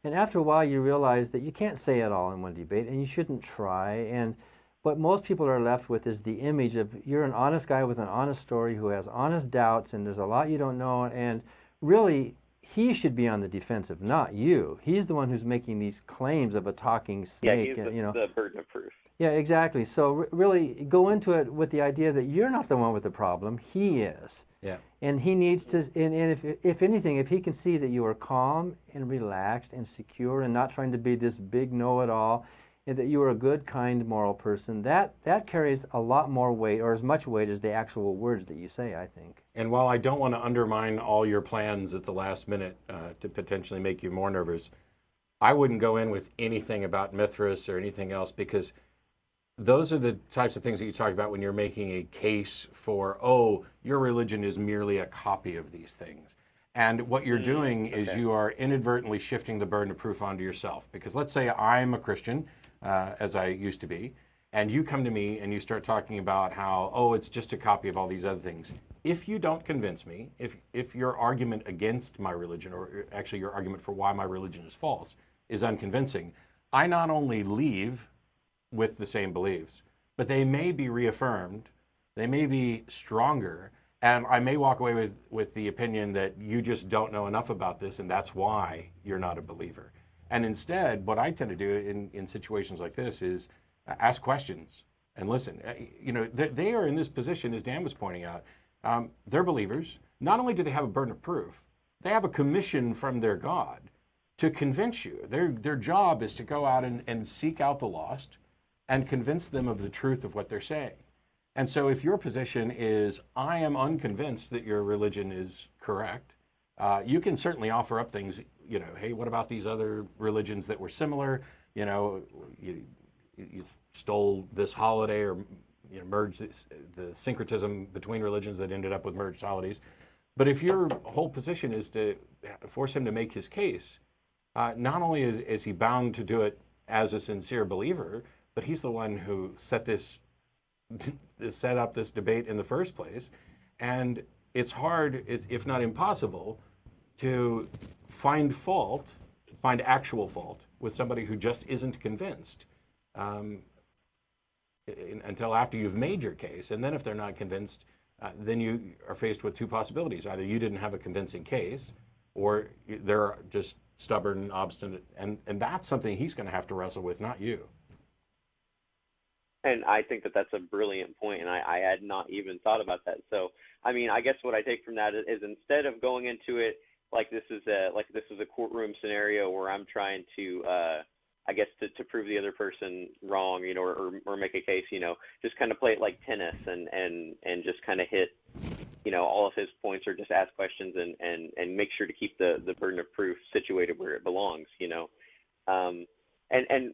And after a while you realize that you can't say it all in one debate and you shouldn't try. And what most people are left with is the image of you're an honest guy with an honest story who has honest doubts and there's a lot you don't know, and really he should be on the defensive, not you. He's the one who's making these claims of a talking snake. Yeah, he's the burden of proof. Yeah, exactly. So really go into it with the idea that you're not the one with the problem, he is. Yeah. And he needs to, and if anything, if he can see that you are calm and relaxed and secure and not trying to be this big know-it-all, and that you are a good, kind, moral person, that carries a lot more weight, or as much weight as the actual words that you say, I think. And while I don't want to undermine all your plans at the last minute to potentially make you more nervous, I wouldn't go in with anything about Mithras or anything else, because those are the types of things that you talk about when you're making a case for, oh, your religion is merely a copy of these things. And what you're doing is you are inadvertently shifting the burden of proof onto yourself. Because let's say I'm a Christian, as I used to be, and you come to me and you start talking about how, oh, it's just a copy of all these other things. If you don't convince me, if your argument against my religion, or actually your argument for why my religion is false, is unconvincing, I not only leave with the same beliefs, but they may be reaffirmed, they may be stronger, and I may walk away with the opinion that you just don't know enough about this, and that's why you're not a believer. And instead, what I tend to do in situations like this is ask questions and listen. They are in this position, as Dan was pointing out. They're believers. Not only do they have a burden of proof, they have a commission from their God to convince you. Their job is to go out and seek out the lost and convince them of the truth of what they're saying. And so if your position is, I am unconvinced that your religion is correct, you can certainly offer up things, hey, what about these other religions that were similar? You stole this holiday, or merged the syncretism between religions that ended up with merged holidays. But if your whole position is to force him to make his case, not only is he bound to do it as a sincere believer, but he's the one who set up this debate in the first place. And it's hard, if not impossible, to find actual fault with somebody who just isn't convinced until after you've made your case. And then if they're not convinced, then you are faced with two possibilities. Either you didn't have a convincing case, or they're just stubborn, obstinate, and that's something he's going to have to wrestle with, not you. And I think that that's a brilliant point, and I had not even thought about that. So, I mean, I guess what I take from that is instead of going into it like this is a courtroom scenario where I'm trying to, I guess, to prove the other person wrong, you know, or make a case, you know, just kind of play it like tennis and just kind of hit, you know, all of his points, or just ask questions and make sure to keep the burden of proof situated where it belongs, you know. And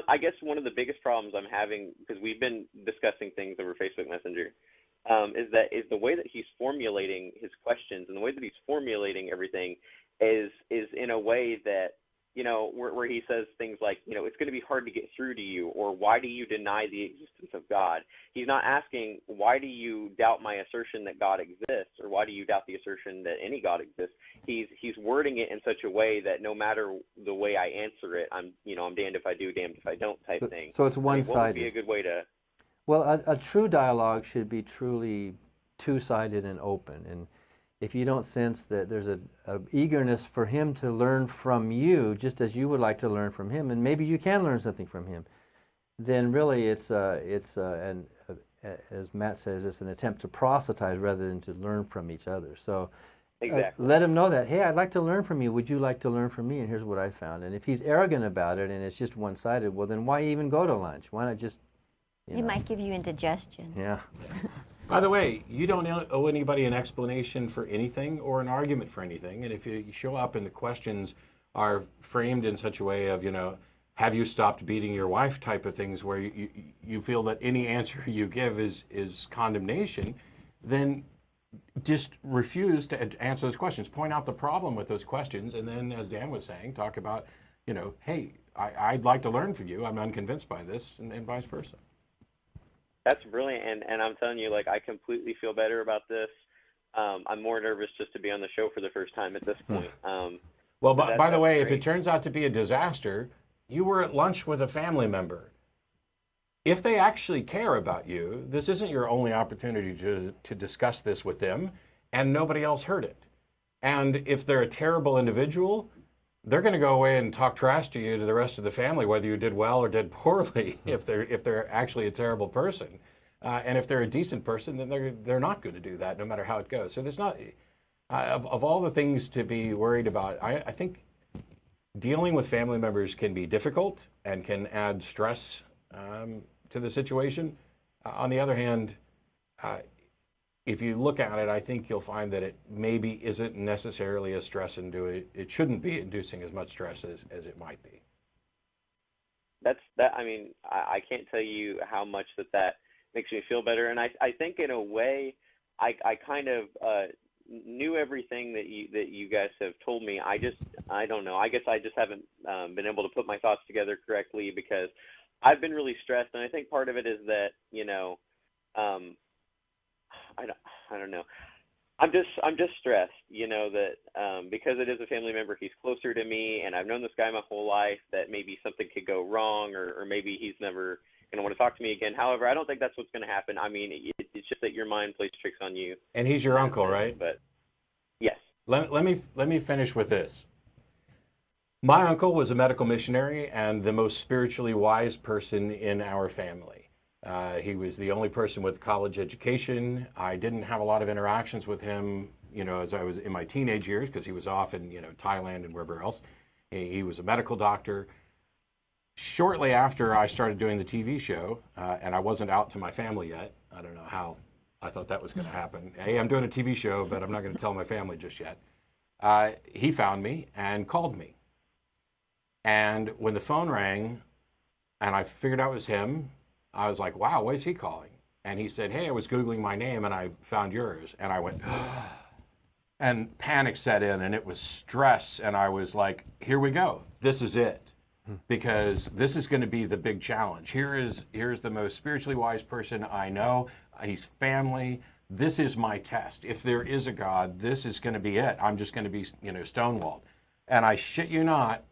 I guess one of the biggest problems I'm having, because we've been discussing things over Facebook Messenger, is the way that he's formulating his questions, and the way that he's formulating everything is in a way that, you know, where he says things like, you know, it's going to be hard to get through to you, or why do you deny the existence of God? He's not asking, why do you doubt my assertion that God exists, or why do you doubt the assertion that any God exists? He's wording it in such a way that no matter the way I answer it, I'm damned if I do, damned if I don't type thing. So it's one-sided. What would be a good way to? Well, a true dialogue should be truly two-sided and open. And if you don't sense that there's a eagerness for him to learn from you, just as you would like to learn from him, and maybe you can learn something from him, then really it's as Matt says, it's an attempt to proselytize rather than to learn from each other. So Exactly. let him know that, hey, I'd like to learn from you. Would you like to learn from me? And here's what I found. And if he's arrogant about it and it's just one-sided, well, then why even go to lunch? Why not just, He might give you indigestion. Yeah. By the way, you don't owe anybody an explanation for anything or an argument for anything. And if you show up and the questions are framed in such a way of, you know, have you stopped beating your wife type of things, where you feel that any answer you give is condemnation, then just refuse to answer those questions. Point out the problem with those questions, and then, as Dan was saying, talk about, you know, hey, I'd like to learn from you. I'm unconvinced by this, and vice versa. That's brilliant, and I'm telling you, like, I completely feel better about this. I'm more nervous just to be on the show for the first time at this point. Well, by the way, great. if it turns out to be a disaster, you were at lunch with a family member. If they actually care about you, this isn't your only opportunity to discuss this with them, and nobody else heard it. And if they're a terrible individual, they're going to go away and talk trash to you to the rest of the family, whether you did well or did poorly, if they're actually a terrible person. And if they're a decent person, then they're not going to do that, no matter how it goes. So there's not, of all the things to be worried about, I think dealing with family members can be difficult and can add stress to the situation. On the other hand, if you look at it, I think you'll find that it maybe isn't necessarily a stress inducing. It shouldn't be inducing as much stress as it might be. I mean, I can't tell you how much that makes me feel better. And I think in a way, I kind of knew everything that you guys have told me. I don't know. I guess I just haven't been able to put my thoughts together correctly, because I've been really stressed. And I think part of it is that, you know, I don't know. I'm just stressed, you know, that because it is a family member, he's closer to me, and I've known this guy my whole life, that maybe something could go wrong, or maybe he's never going to want to talk to me again. However, I don't think that's what's going to happen. I mean, it's just that your mind plays tricks on you. And he's your uncle, right? But yes. Let me finish with this. My uncle was a medical missionary and the most spiritually wise person in our family. He was the only person with college education. I didn't have a lot of interactions with him, you know, as I was in my teenage years, because he was off in, you know, Thailand and wherever else. He was a medical doctor. Shortly after I started doing the TV show, and I wasn't out to my family yet. I don't know how I thought that was going to happen. Hey, I'm doing a TV show, but I'm not going to tell my family just yet. He found me and called me. And when the phone rang and I figured out it was him, I was like, wow, why is he calling? And he said, hey, I was Googling my name and I found yours. And I went, and panic set in, and it was stress. And I was like, here we go. This is it. Because this is going to be the big challenge. Here's the most spiritually wise person I know. He's family. This is my test. If there is a God, this is going to be it. I'm just going to be, you know, stonewalled. And I shit you not,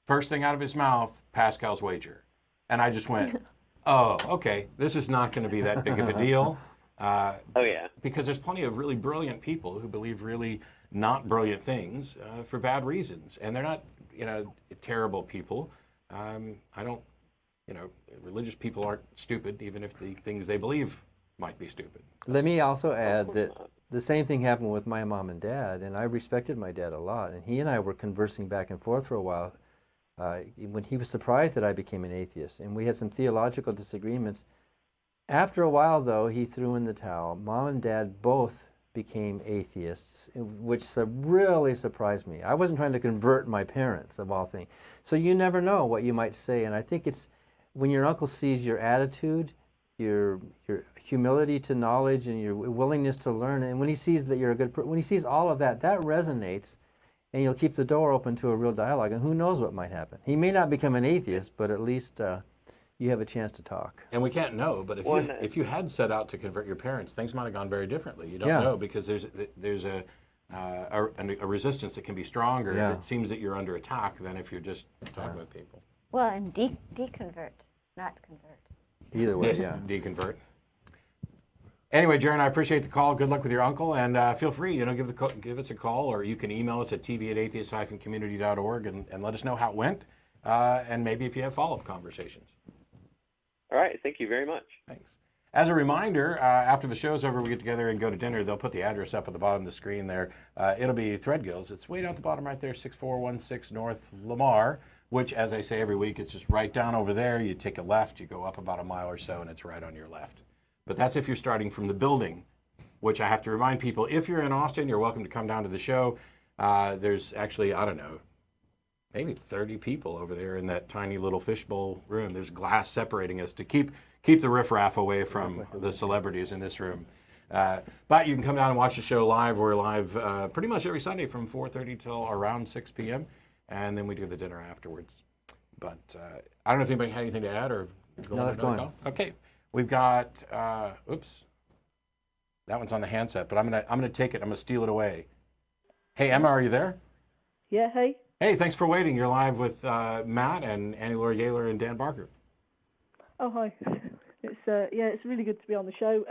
first thing out of his mouth, Pascal's wager. And I just went, oh, okay, this is not going to be that big of a deal. Oh yeah. Because there's plenty of really brilliant people who believe really not brilliant things for bad reasons, and they're not, terrible people. I don't, religious people aren't stupid, even if the things they believe might be stupid. Let me also add that the same thing happened with my mom and dad, and I respected my dad a lot, and he and I were conversing back and forth for a while when he was surprised that I became an atheist, and we had some theological disagreements. After a while, though, he threw in the towel. Mom and Dad both became atheists, which really surprised me. I wasn't trying to convert my parents, of all things. So you never know what you might say, and I think it's when your uncle sees your attitude, your humility to knowledge, and your willingness to learn, and when he sees that you're a good person, when he sees all of that, that resonates, and you'll keep the door open to a real dialogue, and who knows what might happen. He may not become an atheist, but at least you have a chance to talk. And we can't know, but if you had set out to convert your parents, things might have gone very differently. You don't know, because there's a resistance that can be stronger if it seems that you're under attack than if you're just talking with people. Well, and deconvert, not convert. Either way, Yes, deconvert. Anyway, Jarin, I appreciate the call. Good luck with your uncle, and feel free, give us a call, or you can email us at tv@atheist-community.org and let us know how it went, and maybe if you have follow-up conversations. All right. Thank you very much. Thanks. As a reminder, after the show's over, we get together and go to dinner. They'll put the address up at the bottom of the screen there. It'll be Threadgills. It's way down at the bottom right there, 6416 North Lamar, which, as I say every week, it's just right down over there. You take a left, you go up about a mile or so, and it's right on your left. But that's if you're starting from the building, which I have to remind people, if you're in Austin, you're welcome to come down to the show. There's actually, I don't know, maybe 30 people over there in that tiny little fishbowl room. There's glass separating us to keep the riffraff away from the celebrities in this room. But you can come down and watch the show live. We're live pretty much every Sunday from 4:30 till around 6 p.m. And then we do the dinner afterwards. But I don't know if anybody had anything to add or go on. No, that's going. Okay, we've got. Oops, that one's on the handset. But I'm gonna take it. I'm gonna steal it away. Hey Emma, are you there? Yeah. Hey. Hey, thanks for waiting. You're live with Matt and Laurie Gaylor and Dan Barker. Oh, hi. It's really good to be on the show.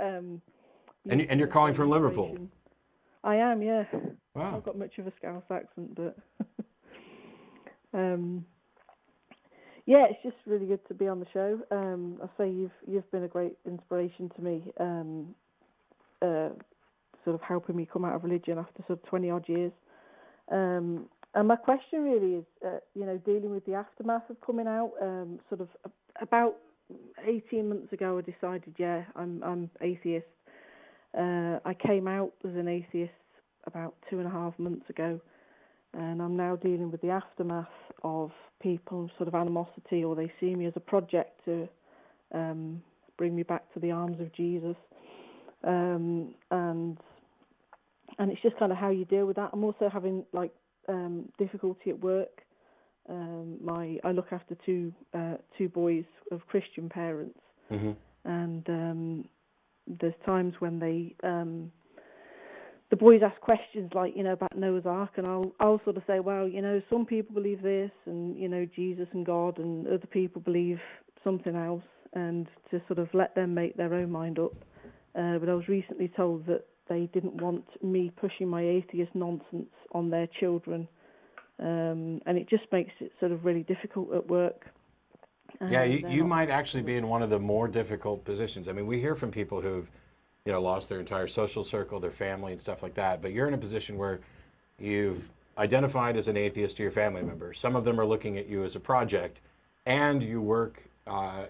And you're calling from Liverpool? I am, yeah. Wow. I've got much of a Scouse accent, but it's just really good to be on the show. I say you've been a great inspiration to me, sort of helping me come out of religion after sort of 20 odd years. And my question really is, dealing with the aftermath of coming out. Sort of about 18 months ago, I decided, I'm atheist. I came out as an atheist about 2.5 months ago, and I'm now dealing with the aftermath of people sort of animosity, or they see me as a project to bring me back to the arms of Jesus. And it's just kind of how you deal with that. I'm also having difficulty at work. I look after two boys of Christian parents, and there's times when the boys ask questions about Noah's Ark, and I'll sort of say, well, some people believe this, and Jesus and God, and other people believe something else, and to sort of let them make their own mind up. But I was recently told that they didn't want me pushing my atheist nonsense on their children. And it just makes it sort of really difficult at work. You might actually be in one of the more difficult positions. I mean, we hear from people who've, lost their entire social circle, their family and stuff like that, but you're in a position where you've identified as an atheist to your family members. Some of them are looking at you as a project, and you work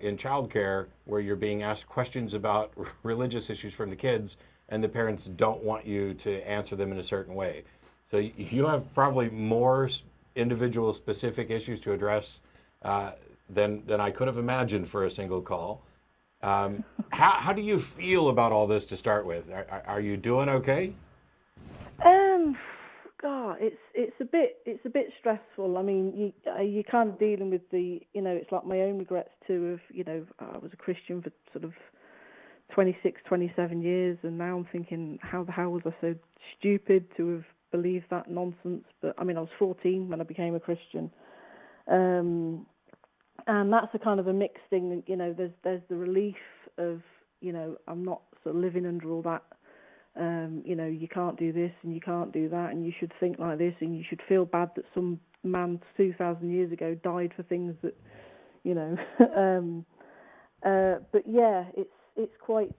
in childcare where you're being asked questions about religious issues from the kids, and the parents don't want you to answer them in a certain way. So you have probably more individual specific issues to address than I could have imagined for a single call. How do you feel about all this to start with? Are you doing okay? God, it's a bit stressful. I mean, you're kind of dealing with it's like my own regrets too. I was a Christian for sort of 26, 27 years, and now I'm thinking, how the hell was I so stupid to have believed that nonsense? But I mean, I was 14 when I became a Christian, and that's a kind of a mixed thing. There's the relief of I'm not sort of living under all that. You can't do this and you can't do that, and you should think like this, and you should feel bad that some man 2,000 years ago died for things that, but yeah, it's quite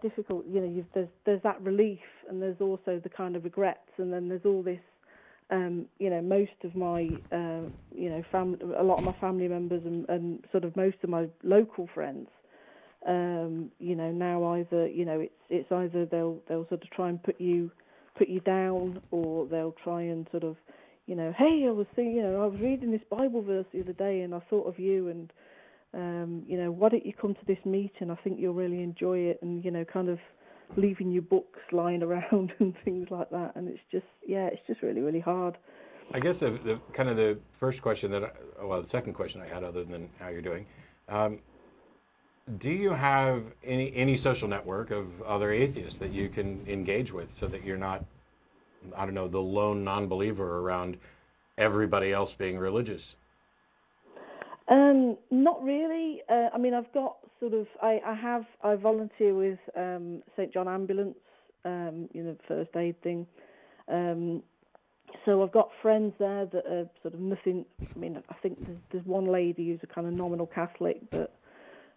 difficult. There's that relief, and there's also the kind of regrets, and then there's all this. Most of my, family, a lot of my family members, and sort of most of my local friends. Now either it's either they'll sort of try and put you down, or they'll try and sort of hey, I was reading this Bible verse the other day and I thought of you, and why don't you come to this meeting? I think you'll really enjoy it, and kind of leaving your books lying around and things like that, and it's just really, really hard. I guess the kind of the first question the second question I had, other than how you're doing. Do you have any social network of other atheists that you can engage with, so that you're not, I don't know, the lone non-believer around everybody else being religious? Not really. I've got sort of, I volunteer with St. John Ambulance, first aid thing. So I've got friends there that are sort of nothing. I think there's one lady who's a kind of nominal Catholic, but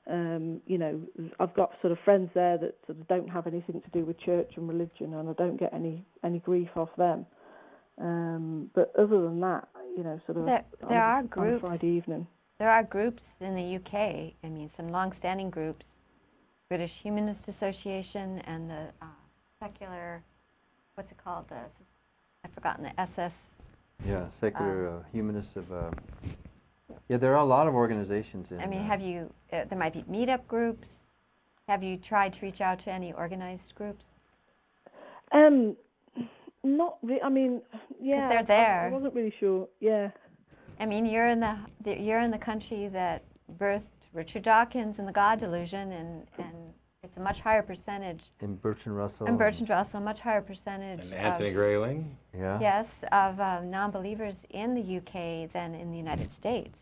I've got sort of friends there that sort of don't have anything to do with church and religion, and I don't get any grief off them. But other than that, sort of there are groups. On a Friday evening. There are groups in the UK. Some long-standing groups, British Humanist Association and the secular, what's it called? I've forgotten the SS. Yeah, secular humanists of. There are a lot of organizations in. Have you? There might be meetup groups. Have you tried to reach out to any organized groups? Not really. Yeah. 'Cause they're there. I wasn't really sure. Yeah. You're in the country that birthed Richard Dawkins and the God Delusion, and it's a much higher percentage. And Bertrand Russell. A much higher percentage. And Anthony Grayling. Yeah. Yes, of non-believers in the UK than in the United States.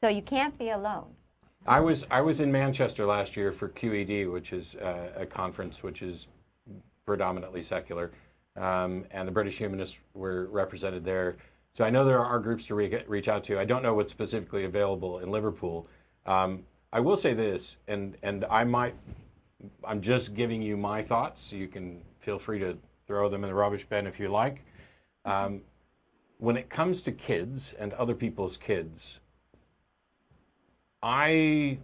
So you can't be alone. I was in Manchester last year for QED, which is a conference which is predominantly secular, and the British Humanists were represented there. So I know there are groups to reach out to. I don't know what's specifically available in Liverpool. I will say this, and I'm just giving you my thoughts, so you can feel free to throw them in the rubbish bin if you like. When it comes to kids and other people's kids, I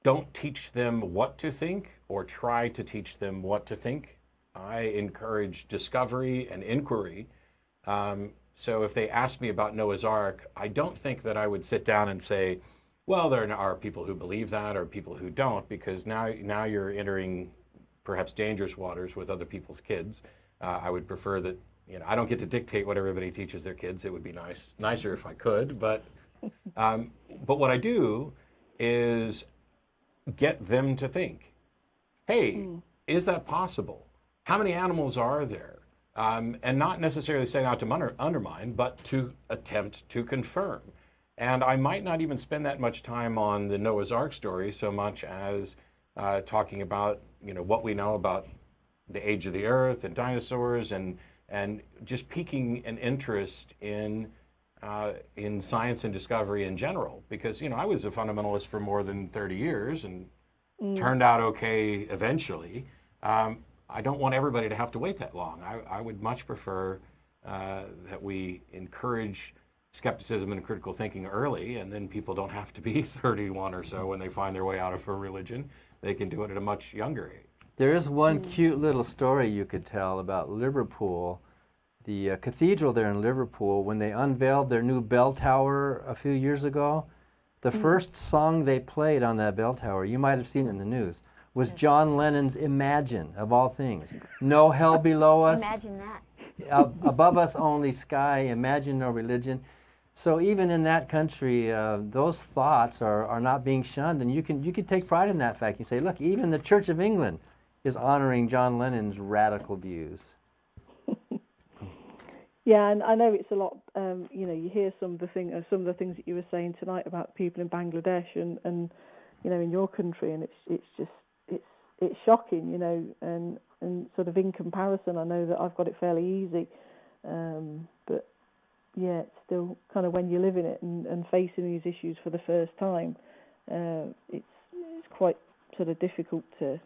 don't teach them what to think or try to teach them what to think. I encourage discovery and inquiry. So if they ask me about Noah's Ark, I don't think that I would sit down and say, well, there are people who believe that or people who don't, because now you're entering perhaps dangerous waters with other people's kids. I would prefer that, I don't get to dictate what everybody teaches their kids. It would be nicer if I could, but what I do is get them to think, hey, is that possible? How many animals are there? And not necessarily setting out to undermine, but to attempt to confirm. And I might not even spend that much time on the Noah's Ark story so much as talking about, what we know about the age of the earth and dinosaurs, and just piquing an interest in science and discovery in general. Because, I was a fundamentalist for more than 30 years and turned out okay eventually. I don't want everybody to have to wait that long. I would much prefer that we encourage skepticism and critical thinking early, and then people don't have to be 31 or so when they find their way out of a religion. They can do it at a much younger age. There is one cute little story you could tell about Liverpool. The cathedral there in Liverpool, when they unveiled their new bell tower a few years ago, the first song they played on that bell tower, you might have seen it in the news, was John Lennon's Imagine, of all things. No hell below us. Imagine that. Above us only sky, imagine no religion. So even in that country, those thoughts are not being shunned, and you can take pride in that fact. You say, look, even the Church of England is honoring John Lennon's radical views. Yeah, and I know it's a lot. You hear some of the things that you were saying tonight about people in Bangladesh and in your country, and it's it's shocking, you know, and sort of in comparison, I know that I've got it fairly easy, but yeah, it's still kind of when you're living it and facing these issues for the first time, it's quite sort of difficult to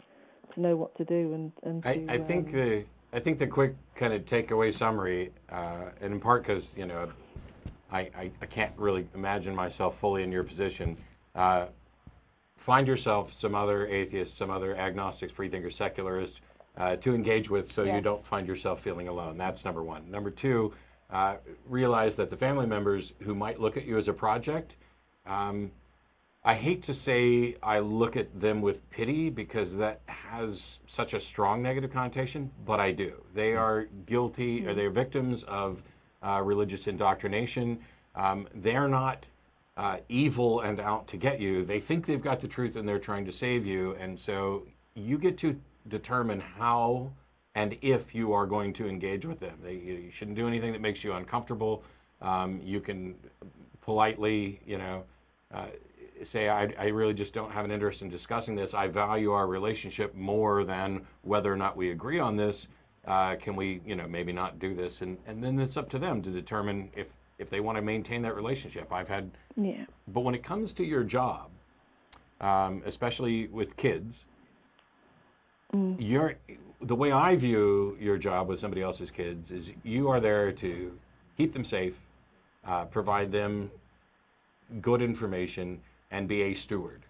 know what to do and I think the quick kind of takeaway summary, and in part because, you know, I can't really imagine myself fully in your position. Find yourself some other atheists, some other agnostics, freethinkers, secularists to engage with, so you don't find yourself feeling alone. That's number one. Number two, realize that the family members who might look at you as a project, I hate to say I look at them with pity because that has such a strong negative connotation, but I do. They are guilty, or they're victims of religious indoctrination. They're not evil and out to get you. They think they've got the truth and they're trying to save you, and so you get to determine how and if you are going to engage with them. You shouldn't do anything that makes you uncomfortable. You can politely, you know, say, I really just don't have an interest in discussing this. I value our relationship more than whether or not we agree on this. Can we, you know, maybe not do this? And then it's up to them to determine if they want to maintain that relationship. But when it comes to your job, especially with kids, the way I view your job with somebody else's kids is you are there to keep them safe, provide them good information, and be a steward.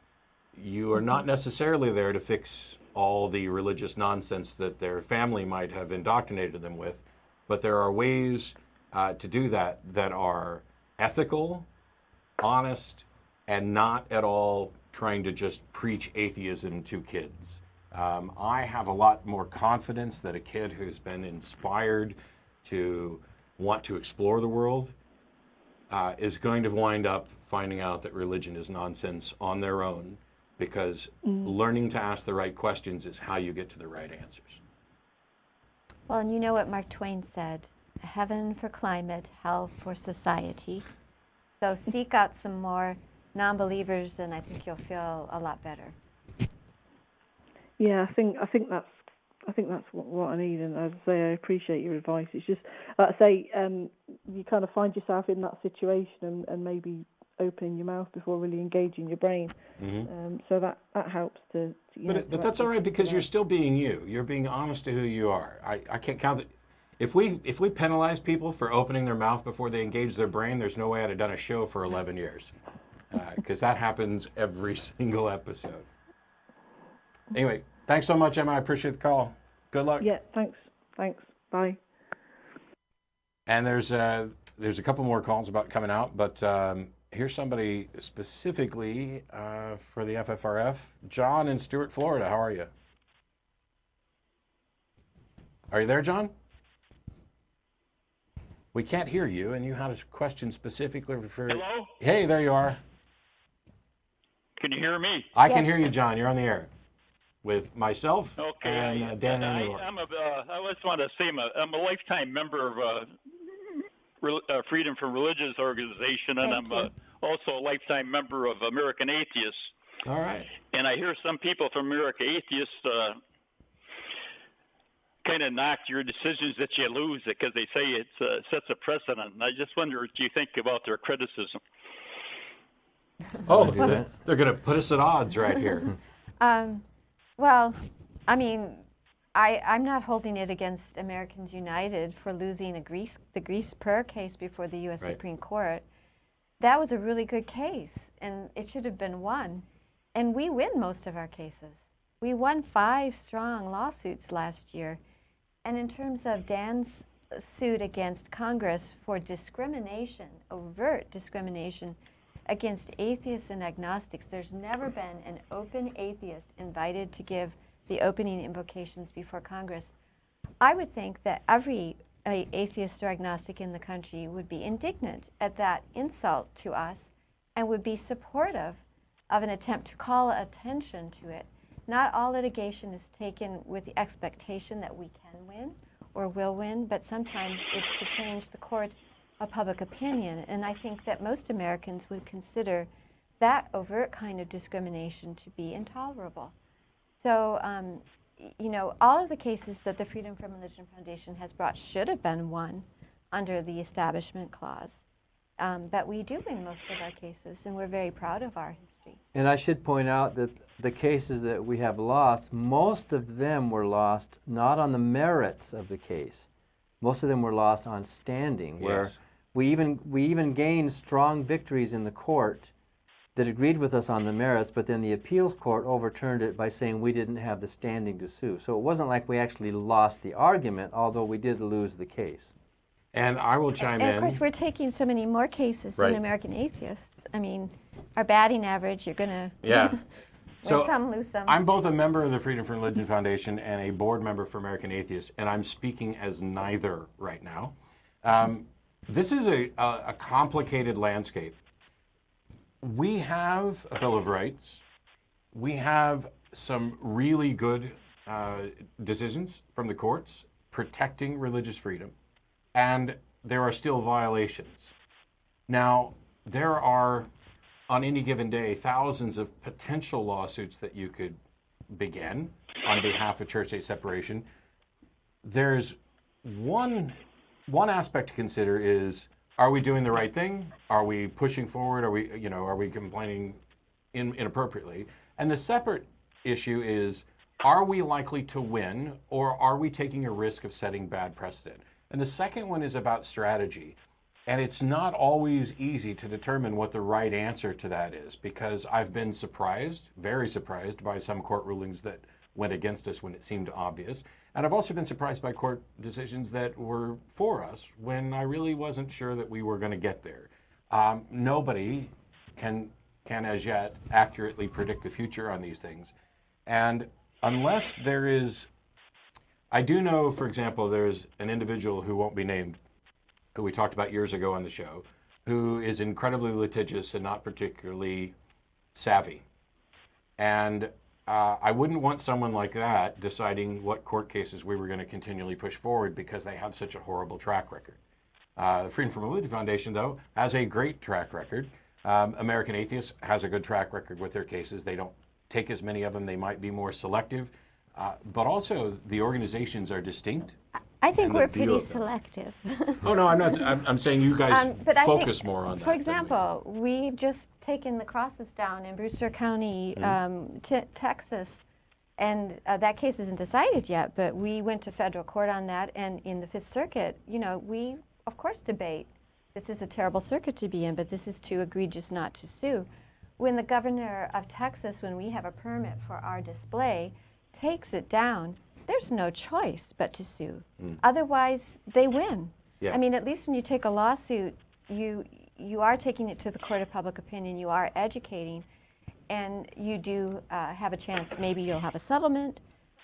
You are not necessarily there to fix all the religious nonsense that their family might have indoctrinated them with, but there are ways to do that are ethical, honest, and not at all trying to just preach atheism to kids. I have a lot more confidence that a kid who's been inspired to want to explore the world is going to wind up finding out that religion is nonsense on their own, because learning to ask the right questions is how you get to the right answers. Well, and you know what Mark Twain said, heaven for climate, hell for society. So seek out some more non-believers and I think you'll feel a lot better. Yeah, I think that's what I need, and as I say, I appreciate your advice. It's just, like I say, you kind of find yourself in that situation and maybe opening your mouth before really engaging your brain. So that helps to but that's all right, because you're still being you. You're being honest to who you are. I can't count it. If we penalize people for opening their mouth before they engage their brain, there's no way I'd have done a show for 11 years, because that happens every single episode. Anyway, thanks so much, Emma. I appreciate the call. Good luck. Yeah, thanks. Bye. And there's a couple more calls about coming out, but here's somebody specifically for the FFRF. John in Stewart, Florida. How are you? Are you there, John? We can't hear you, and you had a question specifically for... Hello? Hey, there you are. Can you hear me? I can hear you, John. You're on the air with myself Okay. and Dan and Laurie. I just want to say I'm a lifetime member of Freedom from Religious Organization, and I'm also a lifetime member of American Atheists. All right. And I hear some people from American Atheists kind of knock your decisions that you lose it because they say it sets a precedent. And I just wonder what you think about their criticism. Oh, they're going to put us at odds right here. Well, I mean, I'm not holding it against Americans United for losing the Grease Prayer case before the U.S. Supreme Court. That was a really good case, and it should have been won. And we win most of our cases. We won 5 strong lawsuits last year. And in terms of Dan's suit against Congress for discrimination, overt discrimination against atheists and agnostics, there's never been an open atheist invited to give the opening invocations before Congress. I would think that every atheist or agnostic in the country would be indignant at that insult to us and would be supportive of an attempt to call attention to it. Not all litigation is taken with the expectation that we can win or will win, but sometimes it's to change the court of public opinion. And I think that most Americans would consider that overt kind of discrimination to be intolerable. So, all of the cases that the Freedom from Religion Foundation has brought should have been won under the Establishment Clause. But we do win most of our cases, and we're very proud of our history. And I should point out that the cases that we have lost, most of them were lost not on the merits of the case. Most of them were lost on standing, where Yes. we even gained strong victories in the court that agreed with us on the merits, but then the appeals court overturned it by saying we didn't have the standing to sue. So it wasn't like we actually lost the argument, although we did lose the case. And I will chime And in. of course, we're taking so many more cases Right. than American Atheists. I mean, our batting average, you're going to Yeah. win some, lose some. I'm both a member of the Freedom from Religion Foundation and a board member for American Atheists, and I'm speaking as neither right now. This is a complicated landscape. We have a Bill of Rights. We have some really good decisions from the courts protecting religious freedom, and there are still violations. Now, there are, on any given day, thousands of potential lawsuits that you could begin on behalf of church-state separation. There's one aspect to consider is, are we doing the right thing? Are we pushing forward? Are we complaining inappropriately? And the separate issue is, are we likely to win, or are we taking a risk of setting bad precedent? And the second one is about strategy. And it's not always easy to determine what the right answer to that is, because I've been surprised, very surprised, by some court rulings that went against us when it seemed obvious. And I've also been surprised by court decisions that were for us when I really wasn't sure that we were going to get there. Nobody can as yet accurately predict the future on these things. And unless there is, I do know, for example, there's an individual who won't be named, who we talked about years ago on the show, who is incredibly litigious and not particularly savvy. And I wouldn't want someone like that deciding what court cases we were going to continually push forward because they have such a horrible track record. The Freedom from Religion Foundation, though, has a great track record. American Atheists has a good track record with their cases. They don't take as many of them. They might be more selective. But also, the organizations are distinct. I think and the we're view pretty of them. selective. Oh, no, I'm not. I'm saying you guys But I focus think, more on that. For example, we've just taken the crosses down in Brewster County, Texas, and that case isn't decided yet, but we went to federal court on that, and in the Fifth Circuit, we, of course, debate. This is a terrible circuit to be in, but this is too egregious not to sue. When the governor of Texas, when we have a permit for our display, takes it down, there's no choice but to sue. Otherwise, they win. Yeah. I mean, at least when you take a lawsuit, you are taking it to the court of public opinion, you are educating, and you do have a chance. Maybe you'll have a settlement,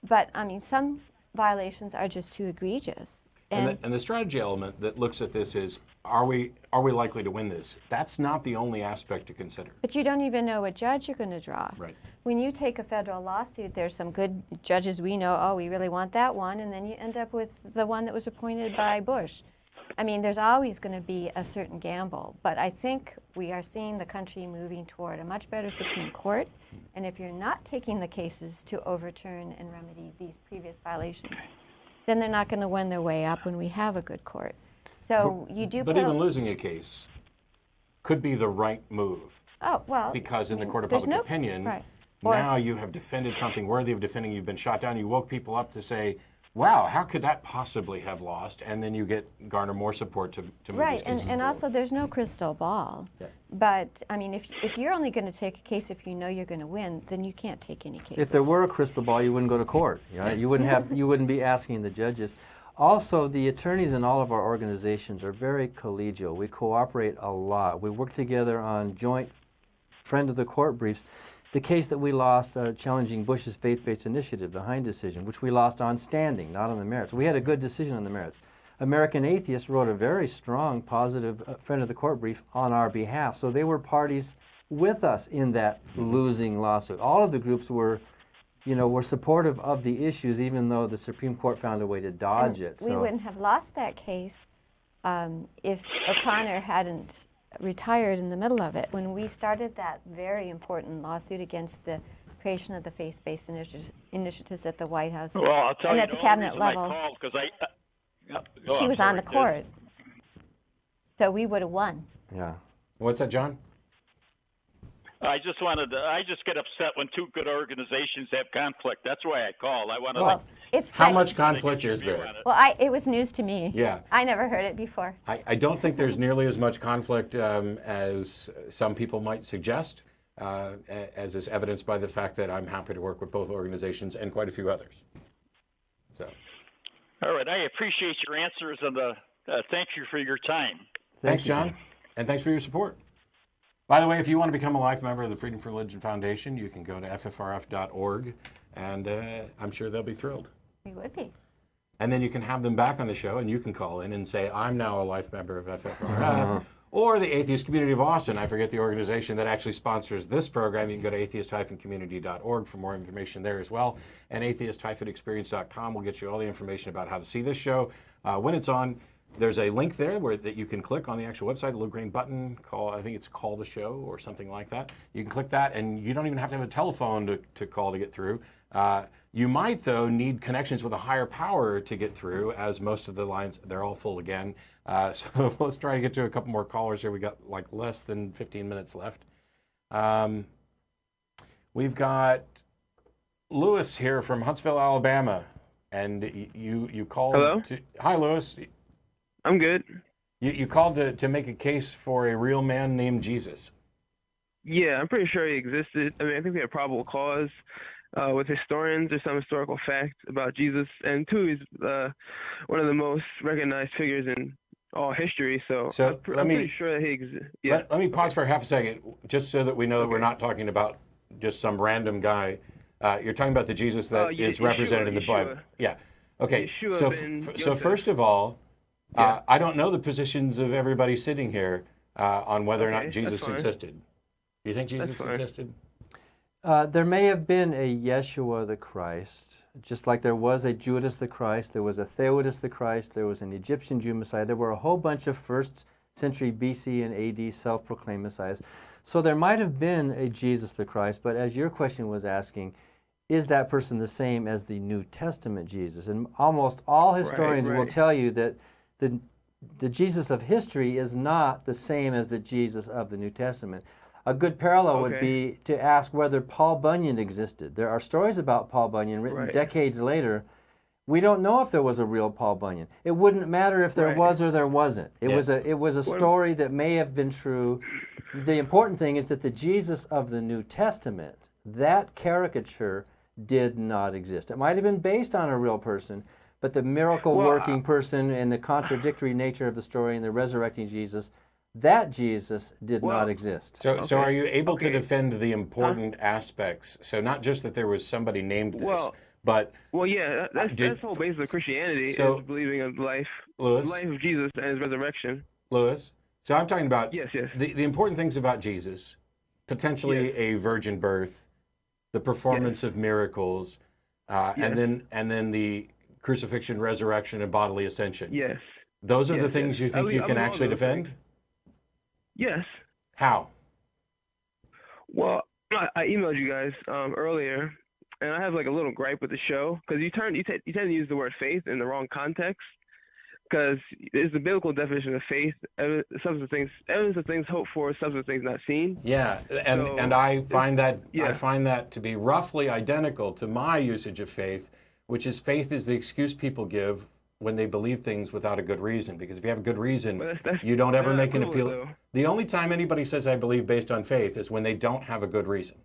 but I mean, some violations are just too egregious. And the strategy element that looks at this is, are we likely to win this? That's not the only aspect to consider. But you don't even know what judge you're going to draw. Right. When you take a federal lawsuit, there's some good judges we know, oh, we really want that one, and then you end up with the one that was appointed by Bush. I mean, there's always going to be a certain gamble, but I think we are seeing the country moving toward a much better Supreme Court, and if you're not taking the cases to overturn and remedy these previous violations, then they're not going to win their way up when we have a good court. So you do. But even losing a case could be the right move. Oh, well. Because in the court of there's public no- opinion, right. now you have defended something worthy of defending. You've been shot down. You woke people up to say, wow, how could that possibly have lost? And then you garner more support to move these Right, cases and forward. also there's no crystal ball. Yeah. But, I mean, if you're only going to take a case if you know you're going to win, then you can't take any cases. If there were a crystal ball, you wouldn't go to court. You wouldn't be asking the judges. Also, the attorneys in all of our organizations are very collegial. We cooperate a lot. We work together on joint friend of the court briefs. The case that we lost challenging Bush's faith-based initiative, the Hine decision, which we lost on standing, not on the merits. We had a good decision on the merits. American Atheists wrote a very strong, positive friend of the court brief on our behalf. So they were parties with us in that losing lawsuit. All of the groups were supportive of the issues, even though the Supreme Court found a way to dodge it. We wouldn't have lost that case if O'Connor hadn't retired in the middle of it. When we started that very important lawsuit against the creation of the faith-based initiatives at the White House Well, I'll tell and you at the the cabinet only reason level. I called because She was on the court, so we would have won. Yeah. What's that, John? I just get upset when two good organizations have conflict. That's why I called. I want to. Well, it's How like- much conflict is there? Well, it was news to me. Yeah. I never heard it before. I don't think there's nearly as much conflict as some people might suggest, as is evidenced by the fact that I'm happy to work with both organizations and quite a few others. So, All right. I appreciate your answers and thank you for your time. thanks, John, and thanks for your support. By the way, if you want to become a life member of the Freedom for Religion Foundation, you can go to ffrf.org, and I'm sure they'll be thrilled. We would be. And then you can have them back on the show, and you can call in and say, I'm now a life member of FFRF, or the Atheist Community of Austin. I forget the organization that actually sponsors this program. You can go to atheist-community.org for more information there as well. And atheist-experience.com will get you all the information about how to see this show. When it's on, there's a link there that you can click on the actual website, a little green button, I think it's Call the Show or something like that. You can click that, and you don't even have to have a telephone to call to get through. You might, though, need connections with a higher power to get through, as most of the lines, they're all full again. So let's try to get to a couple more callers here. We got like less than 15 minutes left. We've got Lewis here from Huntsville, Alabama, and you called. Hello? Hi, Lewis. I'm good. You called to make a case for a real man named Jesus. Yeah, I'm pretty sure he existed. I mean, I think we have probable cause with historians. There's some historical facts about Jesus, and two, he's one of the most recognized figures in all history. So I'm pretty sure that he exists. Yeah. Let me pause for half a second, just so that we know that we're not talking about just some random guy. You're talking about the Jesus that is represented in the Bible. Yeah. Okay. So first of all, I don't know the positions of everybody sitting here on whether or not Jesus existed. Do you think Jesus existed? There may have been a Yeshua the Christ, just like there was a Judas the Christ, there was a Theudas the Christ, there was an Egyptian Jew Messiah. There were a whole bunch of first century BC and AD self-proclaimed Messiahs. So there might have been a Jesus the Christ, but as your question was asking, is that person the same as the New Testament Jesus? And almost all historians will tell you that the Jesus of history is not the same as the Jesus of the New Testament. A good parallel would be to ask whether Paul Bunyan existed. There are stories about Paul Bunyan written decades later. We don't know if there was a real Paul Bunyan. It wouldn't matter if there was or there wasn't. It was a story that may have been true. The important thing is that the Jesus of the New Testament, that caricature, did not exist. It might have been based on a real person, but the miracle-working person and the contradictory nature of the story and the resurrecting Jesus, that Jesus did not exist. So are you able to defend the important aspects? So not just that there was somebody named this, but... Well, yeah, that's the whole basis of Christianity, is believing in the life of Jesus and his resurrection. Lewis, so I'm talking about yes. The important things about Jesus, potentially a virgin birth, the performance of miracles, and then the crucifixion, resurrection, and bodily ascension. Yes. Those are the things you think you can actually defend? Yes. How? Well, I emailed you guys earlier, and I have like a little gripe with the show because you tend to use the word faith in the wrong context. Because it's the biblical definition of faith: evidence of things hoped for, substance of things not seen. Yeah, and I find that to be roughly identical to my usage of faith, which is faith is the excuse people give when they believe things without a good reason. Because if you have a good reason, you don't ever make an appeal. Though. The only time anybody says I believe based on faith is when they don't have a good reason.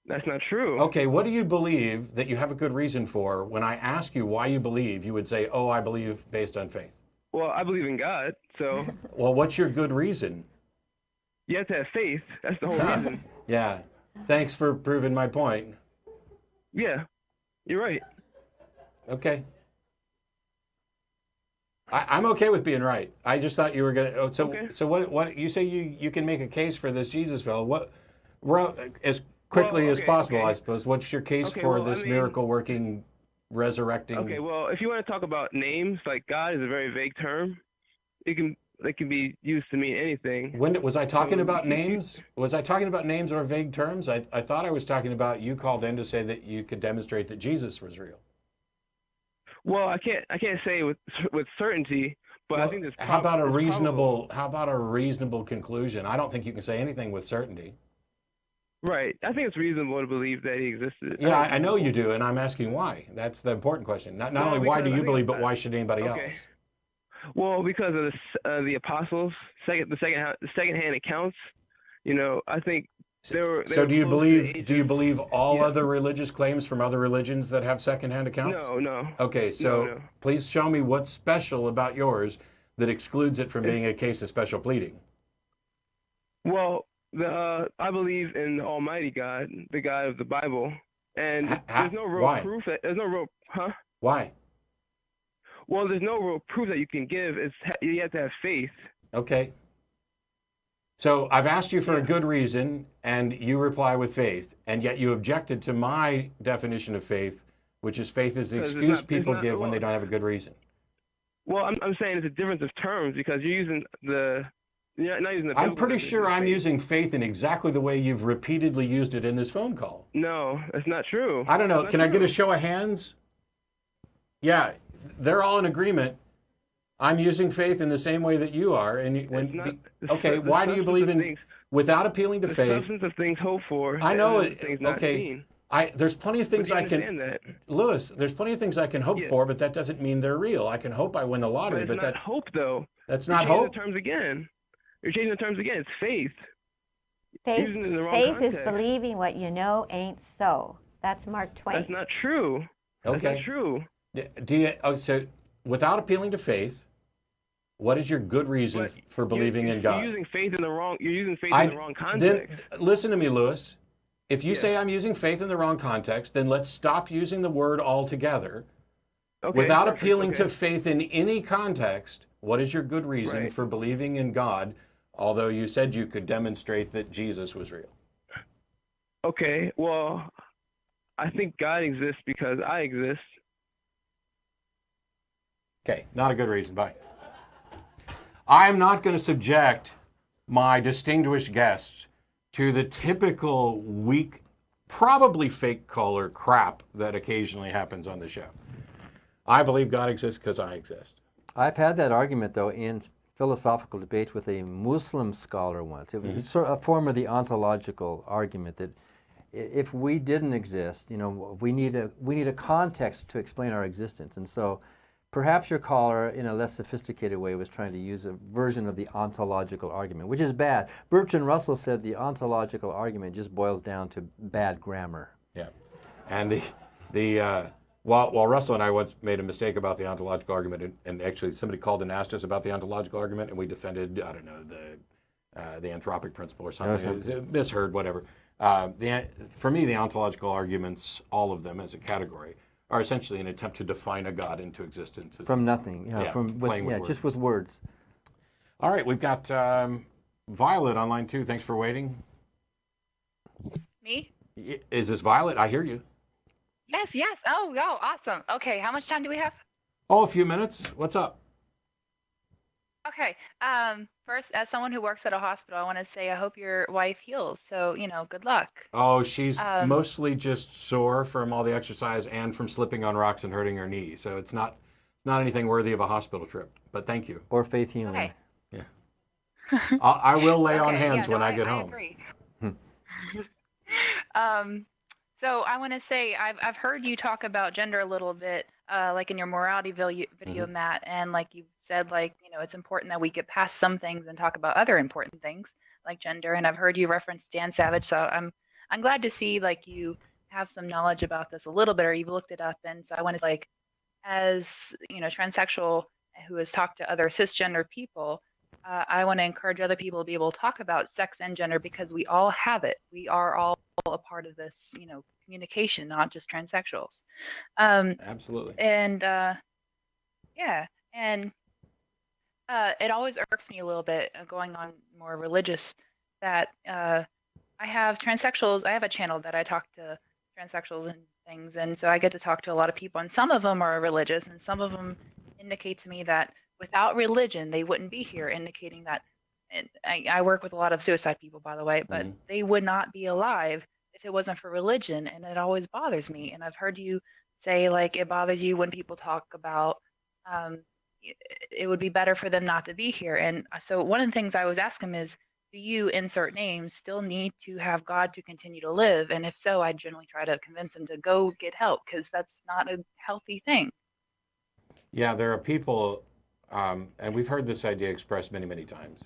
That's not true. Okay, what do you believe that you have a good reason for? When I ask you why you believe, you would say, oh, I believe based on faith. Well, I believe in God, so... Well, what's your good reason? You have to have faith. That's the whole reason. Yeah. Thanks for proving my point. Yeah, you're right. Okay. I'm okay with being right. I just thought you were going to... So what you say you can make a case for this Jesus fellow. As quickly as possible, I suppose. What's your case for this miracle-working, resurrecting... Okay, well, if you want to talk about names, like God is a very vague term. You can they can be used to mean anything. When was I talking So about names? Was I talking about names or vague terms? I thought I was talking about you called in to say that you could demonstrate that Jesus was real. Well, I can't say with certainty, but I think there's how about a it's reasonable probable. conclusion? I don't think you can say anything with certainty. Right. I think it's reasonable to believe that he existed. Yeah, I know you do, and I'm asking why. That's the important question. Not only why do you believe, but why should anybody else? Well, because of the apostles, the second-hand accounts. You know, I think they were. So do you believe all other religious claims from other religions that have second-hand accounts? No. Okay, so No. please show me what's special about yours that excludes it from being a case of special pleading. Well, I believe in the Almighty God, the God of the Bible, and there's no real proof that there's no real. Why? Well, there's no real proof that you can give. You have to have faith. Okay. So I've asked you for a good reason, and you reply with faith, and yet you objected to my definition of faith, which is faith is the excuse people give when they don't have a good reason. Well, I'm saying it's a difference of terms because you're using you're not using the. I'm pretty sure I'm using faith in exactly the way you've repeatedly used it in this phone call. No, that's not true. I don't know. Can I get a show of hands? Yeah, they're all in agreement. I'm using faith in the same way that you are. And why do you believe in without appealing to faith? The substance of things hoped for. I know it. Things not seen. There's plenty of things I can. Lewis, there's plenty of things I can hope for, but that doesn't mean they're real. I can hope I win the lottery, but that's not hope, though. That's not hope. You're changing the terms again. It's faith. Faith is believing what you know ain't so. That's Mark Twain. That's not true. Okay. That's not true. So without appealing to faith, what is your good reason for believing in God? You're using faith in the wrong context. Then listen to me, Lewis. If you say I'm using faith in the wrong context, then let's stop using the word altogether. Without appealing to faith in any context, what is your good reason for believing in God, although you said you could demonstrate that Jesus was real? Okay, well, I think God exists because I exist. Okay, not a good reason. Bye. I'm not going to subject my distinguished guests to the typical weak, probably fake caller crap that occasionally happens on the show. I believe God exists because I exist. I've had that argument, though, in philosophical debates with a Muslim scholar once. It was sort of a form of the ontological argument that if we didn't exist, we need a context to explain our existence. And so perhaps your caller, in a less sophisticated way, was trying to use a version of the ontological argument, which is bad. Bertrand Russell said the ontological argument just boils down to bad grammar. Yeah. And while Russell and I once made a mistake about the ontological argument, and actually somebody called and asked us about the ontological argument, and we defended, I don't know, the anthropic principle or something. Misheard, whatever. For me, the ontological arguments, all of them as a category, are essentially an attempt to define a God into existence. From nothing, just with words. All right, we've got Violet on line 2. Thanks for waiting. Me? Is this Violet? I hear you. Yes. Oh, awesome. Okay, how much time do we have? Oh, a few minutes. What's up? Okay. First, as someone who works at a hospital, I want to say I hope your wife heals. So, good luck. Oh, she's mostly just sore from all the exercise and from slipping on rocks and hurting her knee. So it's not anything worthy of a hospital trip. But thank you. Or faith healing. Okay. Yeah. I will lay on hands when I get home. I agree. So I want to say I've heard you talk about gender a little bit, like in your morality video, Matt, and like you said, it's important that we get past some things and talk about other important things like gender. And I've heard you reference Dan Savage, so I'm glad to see you have some knowledge about this a little bit, or you've looked it up. And so I want to as transsexual who has talked to other cisgender people, I want to encourage other people to be able to talk about sex and gender because we all have it. We are all a part of this, communication, not just transsexuals. Absolutely. And it always irks me a little bit going on more religious that I have transsexuals. I have a channel that I talk to transsexuals and things, and so I get to talk to a lot of people, and some of them are religious, and some of them indicate to me that without religion, they wouldn't be here, indicating that. And I work with a lot of suicide people, by the way, but they would not be alive if it wasn't for religion, and it always bothers me. And I've heard you say, like, it bothers you when people talk about it would be better for them not to be here. And so one of the things I always ask them is, do you, insert names, still need to have God to continue to live? And if so, I generally try to convince them to go get help, because that's not a healthy thing. Yeah, there are people, and we've heard this idea expressed many, many times.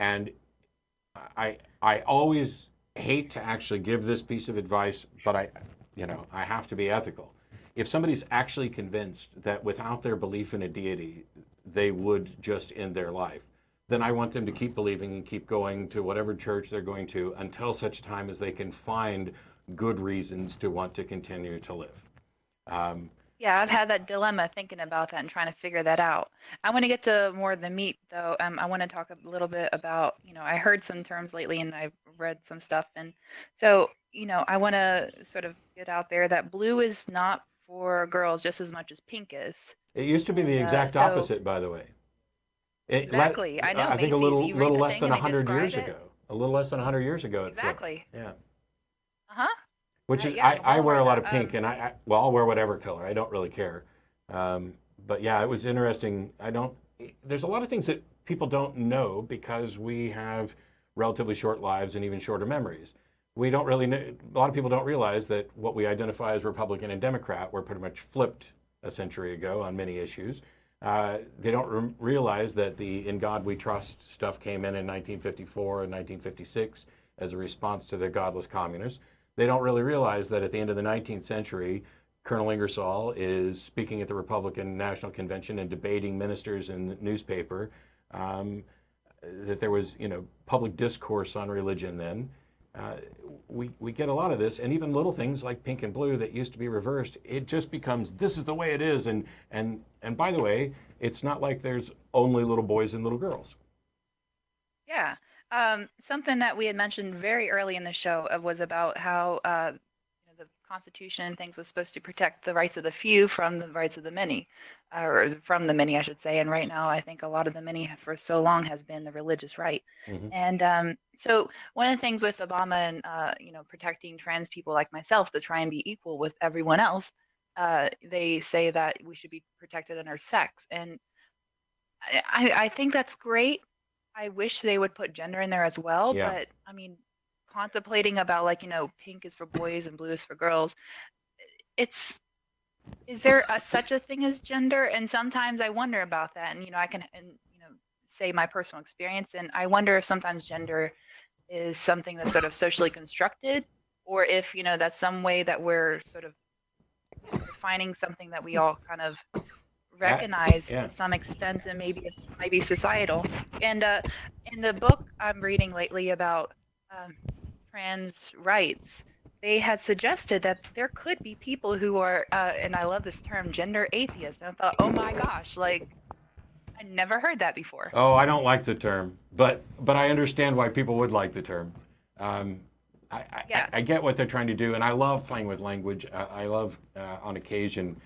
And I always hate to actually give this piece of advice, but I have to be ethical. If somebody's actually convinced that without their belief in a deity, they would just end their life, then I want them to keep believing and keep going to whatever church they're going to until such time as they can find good reasons to want to continue to live. Yeah, I've had that dilemma thinking about that and trying to figure that out. I want to get to more of the meat, though. I want to talk a little bit about, I heard some terms lately and I've read some stuff. And so, I want to sort of get out there that blue is not for girls just as much as pink is. It used to be the exact opposite, by the way. Exactly. I know. I think Macy's, a little you read the less thing than and they 100 years describe it. ago. A little less than 100 years ago. Exactly. Yeah. Uh-huh. Which is, Yeah, I wear a lot of well, pink, and I'll wear whatever color. I don't really care. But yeah, it was interesting. There's a lot of things that people don't know because we have relatively short lives and even shorter memories. We don't really know, a lot of people don't realize that what we identify as Republican and Democrat were pretty much flipped a century ago on many issues. They don't realize that the "In God We Trust" stuff came in 1954 and 1956 as a response to the godless communists. They don't really realize that at the end of the 19th century, Colonel Ingersoll is speaking at the Republican National Convention and debating ministers in the newspaper, that there was, public discourse on religion then. We get a lot of this, and even little things like pink and blue that used to be reversed, it just becomes, this is the way it is. And by the way, it's not like there's only little boys and little girls. Yeah. Something that we had mentioned very early in the show was about how the Constitution and things was supposed to protect the rights of the few from the rights of the many, or from the many, I should say. And right now, I think a lot of the many for so long has been the religious right. Mm-hmm. And so one of the things with Obama and protecting trans people like myself to try and be equal with everyone else, they say that we should be protected under sex, and I think that's great. I wish they would put gender in there as well, yeah. But I mean, contemplating about pink is for boys and blue is for girls. Is there such a thing as gender? And sometimes I wonder about that. And I can say my personal experience, and I wonder if sometimes gender is something that's sort of socially constructed, or if that's some way that we're sort of defining something that we all kind of recognize to some extent, and maybe it's maybe societal. And in the book I'm reading lately about trans rights, they had suggested that there could be people who are, and I love this term, gender atheists. And I thought, oh my gosh, I never heard that before. Oh, I don't like the term, but I understand why people would like the term. I get what they're trying to do, and I love playing with language. I love, on occasion,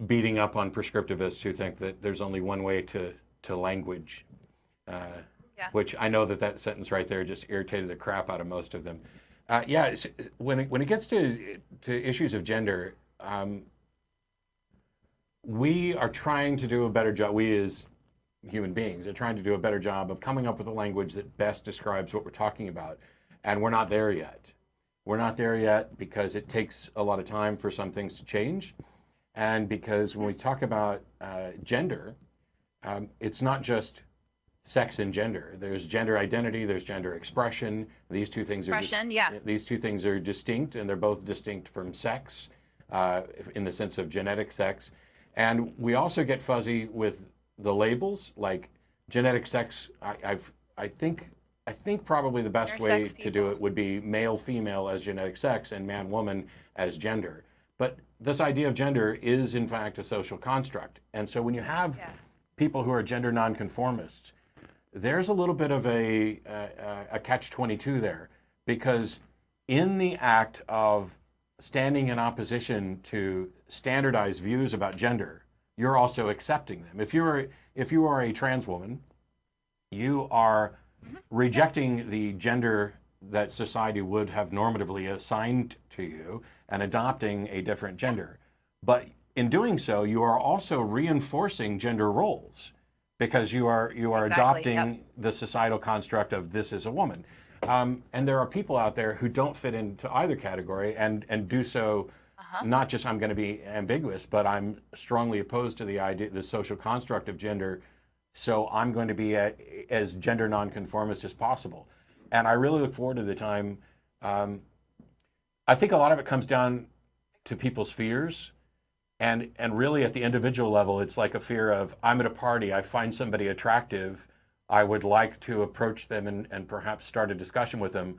beating up on prescriptivists who think that there's only one way to language, which I know that sentence right there just irritated the crap out of most of them. When it gets to issues of gender, we are trying to do a better job. We as human beings are trying to do a better job of coming up with a language that best describes what we're talking about, and we're not there yet. We're not there yet because it takes a lot of time for some things to change. And because when we talk about gender, it's not just sex and gender. There's gender identity, there's gender expression. These two things are distinct, and they're both distinct from sex in the sense of genetic sex. And we also get fuzzy with the labels, like genetic sex. I think probably the best way to do it would be male, female as genetic sex, and man, woman as gender. But this idea of gender is, in fact, a social construct. And so when you have people who are gender nonconformists, there's a little bit of a catch-22 there, because in the act of standing in opposition to standardized views about gender, you're also accepting them. If you are a trans woman, you are rejecting the gender that society would have normatively assigned to you and adopting a different gender. But in doing so, you are also reinforcing gender roles because you are adopting the societal construct of this is a woman. And there are people out there who don't fit into either category and do so not just I'm going to be ambiguous, but I'm strongly opposed to the idea, the social construct of gender, so I'm going to be as gender nonconformist as possible. And I really look forward to the time. I think a lot of it comes down to people's fears. And really at the individual level, it's like a fear of, I'm at a party, I find somebody attractive, I would like to approach them and perhaps start a discussion with them.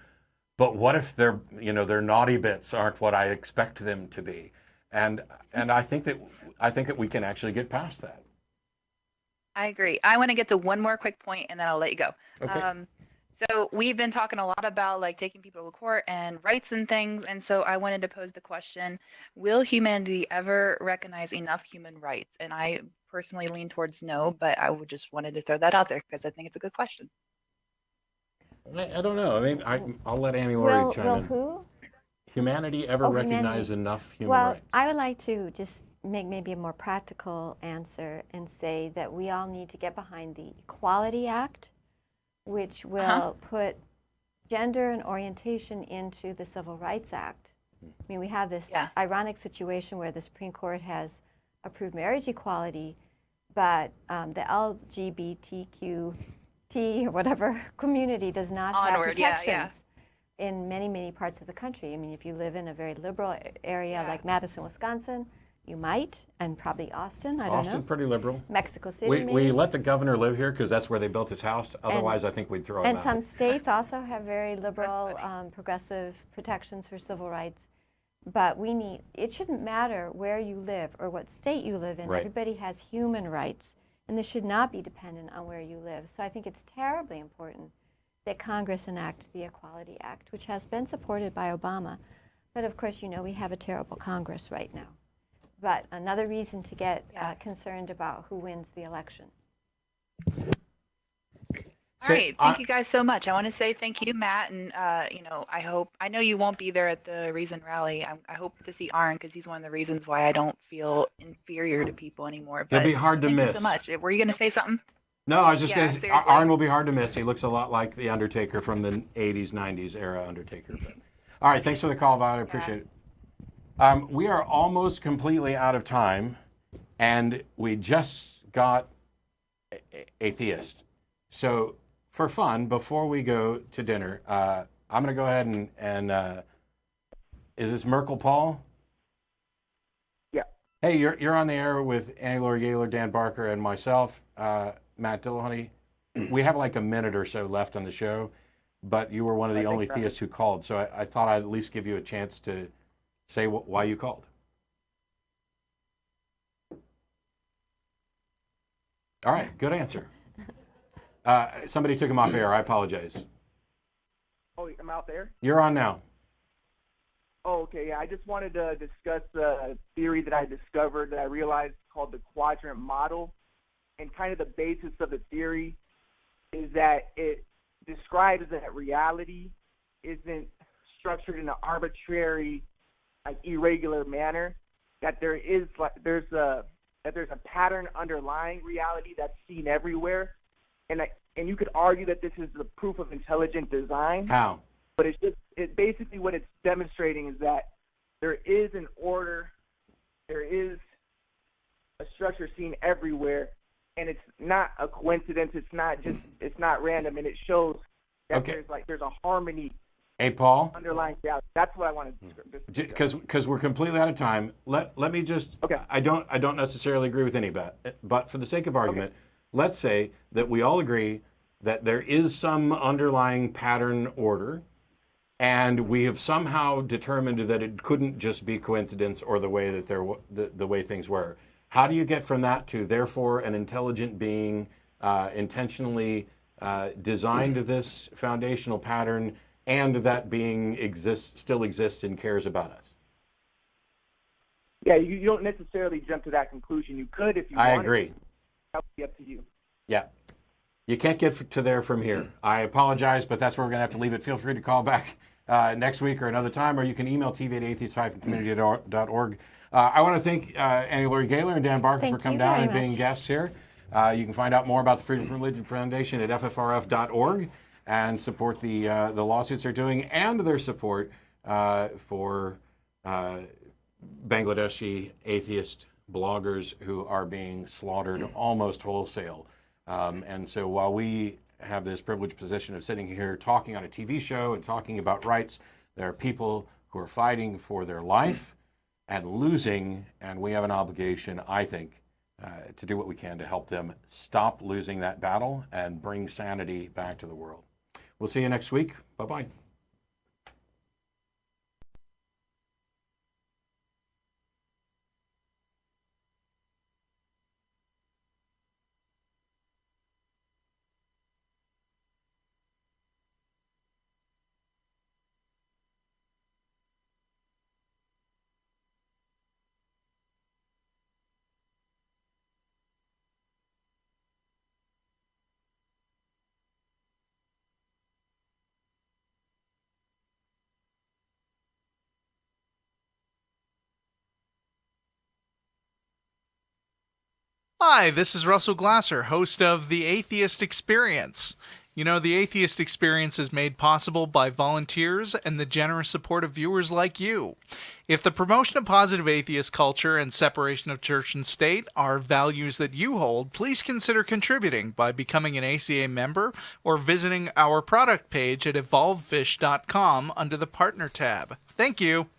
But what if their naughty bits aren't what I expect them to be? And I think that we can actually get past that. I agree. I want to get to one more quick point and then I'll let you go. Okay. So we've been talking a lot about like taking people to court and rights and things. And so I wanted to pose the question, will humanity ever recognize enough human rights? And I personally lean towards no, but I just wanted to throw that out there because I think it's a good question. I don't know. I mean, I'll let Amy Laurie chime in. Will who? Humanity ever recognize humanity. enough human Well, rights? I would like to just make maybe a more practical answer and say that we all need to get behind the Equality Act, which will put gender and orientation into the Civil Rights Act. I mean, we have this ironic situation where the Supreme Court has approved marriage equality, but the LGBTQT or whatever community does not have protections in many, many parts of the country. I mean, if you live in a very liberal area like Madison, Wisconsin, you might, and probably Austin, I don't know. Austin, pretty liberal. Mexico City, we let the governor live here because that's where they built his house. Otherwise, I think we'd throw him out. And some states also have very liberal, progressive protections for civil rights. But it shouldn't matter where you live or what state you live in. Right. Everybody has human rights, and this should not be dependent on where you live. So I think it's terribly important that Congress enact the Equality Act, which has been supported by Obama. But of course, we have a terrible Congress right now. But another reason to get concerned about who wins the election. All right, thank you guys so much. I want to say thank you, Matt, and I know you won't be there at the Reason rally. I hope to see Aaron because he's one of the reasons why I don't feel inferior to people anymore. But he'll be hard to miss. Thank you so much. Were you going to say something? No, I was just going to. Aaron will be hard to miss. He looks a lot like the Undertaker from the 80s, 90s era Undertaker. But all right, thanks for the call, Violet. I appreciate it. We are almost completely out of time, and we just got Atheist. So for fun, before we go to dinner, I'm going to go ahead and is this Merkle Paul? Yeah. Hey, you're on the air with Laurie Gaylor, Dan Barker, and myself, Matt Dillahunty. We have like a minute or so left on the show, but you were one of the only theists who called, so I thought I'd at least give you a chance to say why you called. All right, good answer. Somebody took him off air. I apologize. Oh, I'm out there? You're on now. Oh, okay. Yeah, I just wanted to discuss a theory that I discovered that I realized called the quadrant model. And kind of the basis of the theory is that it describes that reality isn't structured in an arbitrary, irregular manner. That there's a pattern underlying reality that's seen everywhere. And you could argue that this is the proof of intelligent design. How? But it's basically what it's demonstrating is that there is an order, there is a structure seen everywhere, and it's not a coincidence. It's not random, and it shows that there's a harmony. Hey, Paul. Underlying reality. That's what I wanted to discuss. Because we're completely out of time. Let me just. Okay. I don't necessarily agree with any of that, but for the sake of argument, let's say that we all agree that there is some underlying pattern order, and we have somehow determined that it couldn't just be coincidence or the way that the way things were. How do you get from that to therefore an intelligent being intentionally designed this foundational pattern, and that being still exists and cares about us? Yeah, you don't necessarily jump to that conclusion. You could if you wanted. I agree. That would be up to you. Yeah. You can't get to there from here. I apologize, but that's where we're going to have to leave it. Feel free to call back next week or another time, or you can email tv@atheist-community.org. I want to thank Laurie Gaylor and Dan Barker for coming down and being guests here. You can find out more about the Freedom from Religion Foundation at ffrf.org and support the lawsuits they're doing and their support for Bangladeshi atheist bloggers who are being slaughtered almost wholesale. And so while we have this privileged position of sitting here talking on a TV show and talking about rights, there are people who are fighting for their life and losing, and we have an obligation, I think, to do what we can to help them stop losing that battle and bring sanity back to the world. We'll see you next week. Bye-bye. Hi, this is Russell Glasser, host of The Atheist Experience. You know, The Atheist Experience is made possible by volunteers and the generous support of viewers like you. If the promotion of positive atheist culture and separation of church and state are values that you hold, please consider contributing by becoming an ACA member or visiting our product page at evolvefish.com under the Partner tab. Thank you.